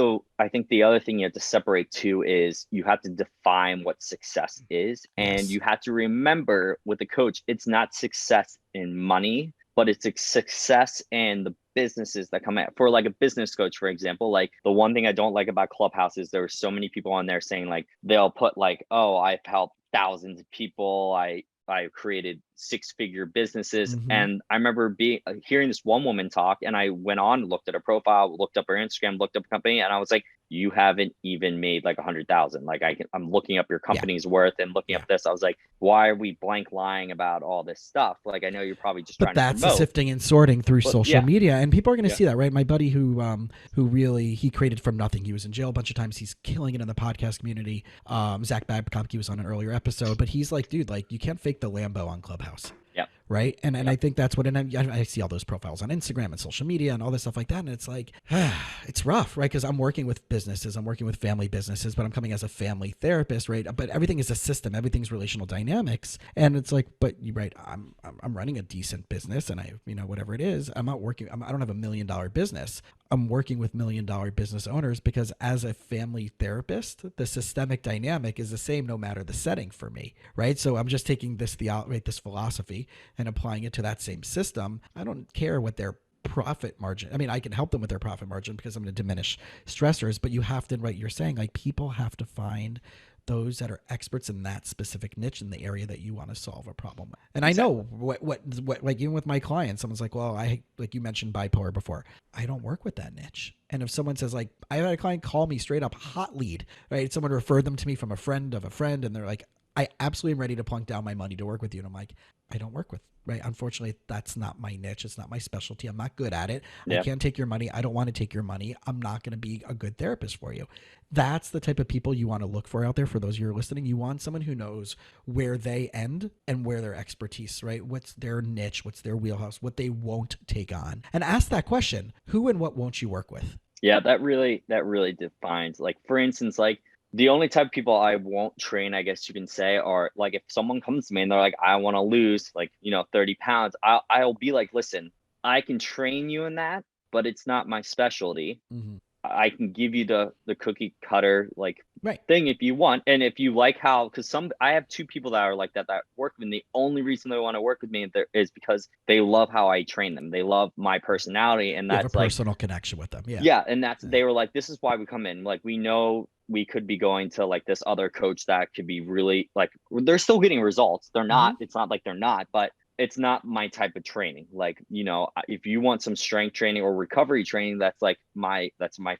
the other thing you have to separate too is you have to define what success is. And yes. you have to remember with a coach, it's not success in money, but it's a success in the businesses that come out. For like a business coach, for example, like the one thing I don't like about Clubhouse is there are so many people on there saying like they'll put like, oh, I've helped thousands of people. I created six-figure businesses. Mm-hmm. And I remember hearing this one woman talk, and I went on, looked at her profile, looked up her Instagram, looked up a company, and I was like, you haven't even made like 100,000. Like I'm looking up your Yeah. company's worth and looking up Yeah. this. I was like, why are we blank lying about all this stuff? Like, I know you're probably just But trying to that's the promote, sifting and sorting through but social yeah, media, and people are going to yeah, see that, right? My buddy who really he created from nothing. He was in jail a bunch of times. He's killing it in the podcast community. Zach Babcock, he was on an earlier episode, but he's like, dude, like you can't fake the Lambo on Clubhouse, yeah, right? And yeah, I think that's what, and I see all those profiles on Instagram and social media and all this stuff like that, and it's like it's rough, right? Because I'm working with businesses, I'm working with family businesses, but I'm coming as a family therapist, right? But everything is a system, everything's relational dynamics, and it's like, but you're right, I'm running a decent business, and whatever it is, I'm not working, I don't have $1 million business. I'm working with $1 million business owners because as a family therapist, the systemic dynamic is the same no matter the setting for me, right? So I'm just taking this philosophy and applying it to that same system. I don't care what their profit margin. I mean, I can help them with their profit margin because I'm going to diminish stressors, but you have to, right? You're saying like people have to find those that are experts in that specific niche in the area that you want to solve a problem with. And I exactly. know what like even with my clients, someone's like, well, I like you mentioned bipolar before. I don't work with that niche. And if someone says like, I had a client call me straight up hot lead, right? Someone referred them to me from a friend of a friend, and they're like, I absolutely am ready to plunk down my money to work with you. And I'm like, I don't work with, right? Unfortunately, that's not my niche. It's not my specialty. I'm not good at it. I Yeah. can't take your money. I don't want to take your money. I'm not going to be a good therapist for you. That's the type of people you want to look for out there. For those of you who are listening, you want someone who knows where they end and where their expertise, right? What's their niche? What's their wheelhouse? What they won't take on. And ask that question: who and what won't you work with? Yeah, that really defines, like, for instance, like the only type of people I won't train, I guess you can say, are like if someone comes to me and they're like, I want to lose like, 30 pounds, I'll be like, listen, I can train you in that, but it's not my specialty. Mm-hmm. I can give you the cookie cutter like Right. thing if you want. And if you like how, because I have two people that are like that work with me. The only reason they want to work with me is because they love how I train them. They love my personality. And You have a that's like, personal connection with them. Yeah. yeah. And Yeah. they were like, this is why we come in. Like, we know we could be going to like this other coach that could be really like, they're still getting results. They're Mm-hmm. not, it's not like they're not, but it's not my type of training. Like, if you want some strength training or recovery training, that's my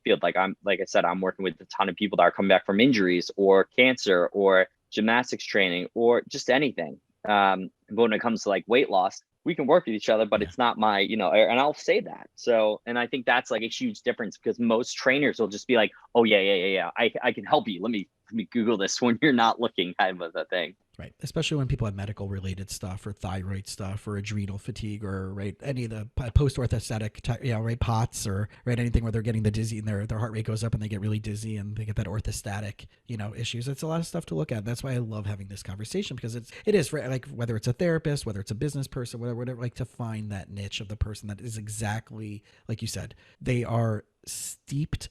field. Like, like I said, I'm working with a ton of people that are coming back from injuries or cancer or gymnastics training or just anything. But when it comes to like weight loss, we can work with each other, but Yeah. it's not my, and I'll say that. So, and I think that's like a huge difference because most trainers will just be like, oh yeah. I can help you. Let me Google this when you're not looking, kind of a thing. Right. Especially when people have medical related stuff or thyroid stuff or adrenal fatigue or right any of the post orthostatic right POTS or right anything where they're getting the dizzy and their heart rate goes up and they get really dizzy and they get that orthostatic issues. It's a lot of stuff to look at. That's why I love having this conversation because it is right, like whether it's a therapist, whether it's a business person, whatever, like to find that niche of the person that is exactly like you said. They are steeped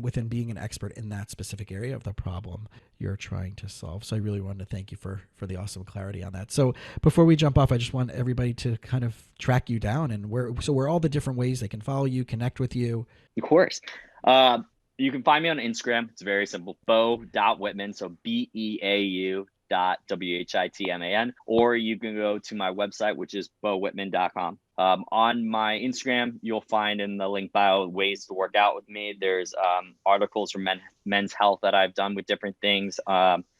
within being an expert in that specific area of the problem you're trying to solve. So I really wanted to thank you for the awesome clarity on that. So before we jump off, I just want everybody to kind of track you down and where all the different ways they can follow you, connect with you. Of course. Uh, you can find me on Instagram. It's very simple. Beau.Whitman. So BEAU.WHITMAN. Or you can go to my website, which is beauwhitman.com. On my Instagram, you'll find in the link bio ways to work out with me. There's articles from men's health that I've done with different things.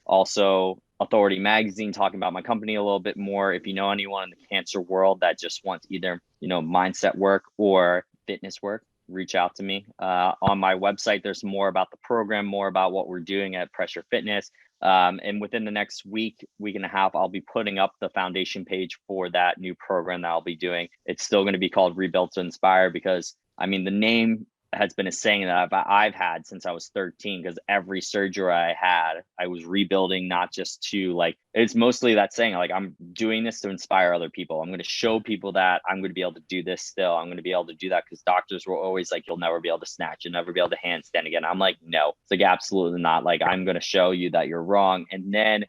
Also, Authority Magazine talking about my company a little bit more. If you know anyone in the cancer world that just wants either, mindset work or fitness work, reach out to me. On my website, there's more about the program, more about what we're doing at Pressure Fitness. And within the next week and a half, I'll be putting up the foundation page for that new program that I'll be doing. It's still going to be called Rebuild to Inspire because, the name has been a saying that I've had since I was 13, because every surgery I had, I was rebuilding, not just to it's mostly that saying, I'm doing this to inspire other people. I'm going to show people that I'm going to be able to do this still. I'm going to be able to do that, because doctors were always like, you'll never be able to snatch, you'll never be able to handstand again. I'm like, no, it's like, absolutely not. I'm going to show you that you're wrong. And then,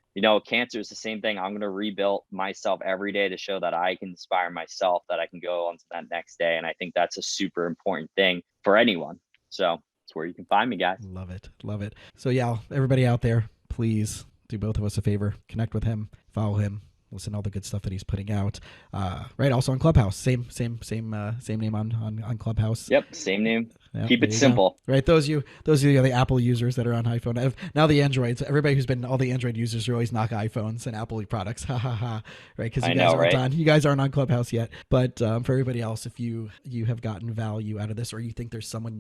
cancer is the same thing. I'm going to rebuild myself every day to show that I can inspire myself, that I can go on to that next day. And I think that's a super important thing for anyone. So that's where you can find me, guys. Love it. Love it. So yeah, everybody out there, please do both of us a favor. Connect with him, follow him, listen to all the good stuff that he's putting out. Right. Also on Clubhouse, same name on Clubhouse. Yep. Same name. Yeah, keep it simple. Go. Right. Those of you the Apple users that are on iPhone. Now the Androids, everybody who's been all the Android users are always knock iPhones and Apple products. Ha ha ha. Right. Because you guys aren't on Clubhouse yet. But for everybody else, if you have gotten value out of this, or you think there's someone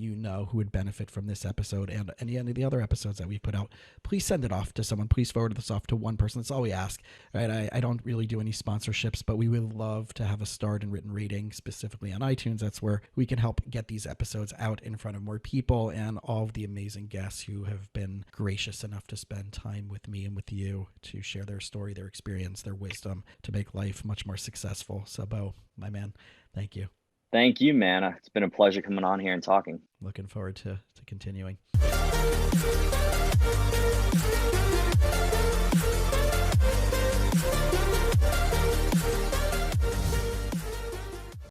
who would benefit from this episode and any of the other episodes that we put out, please send it off to someone. Please forward this off to one person. That's all we ask. Right. I don't really do any sponsorships, but we would love to have a starred and written rating specifically on iTunes. That's where we can help get these episodes out in front of more people, and all of the amazing guests who have been gracious enough to spend time with me and with you to share their story, their experience, their wisdom to make life much more successful. So Beau, my man, thank you. Thank you, man. It's been a pleasure coming on here and talking. Looking forward to continuing.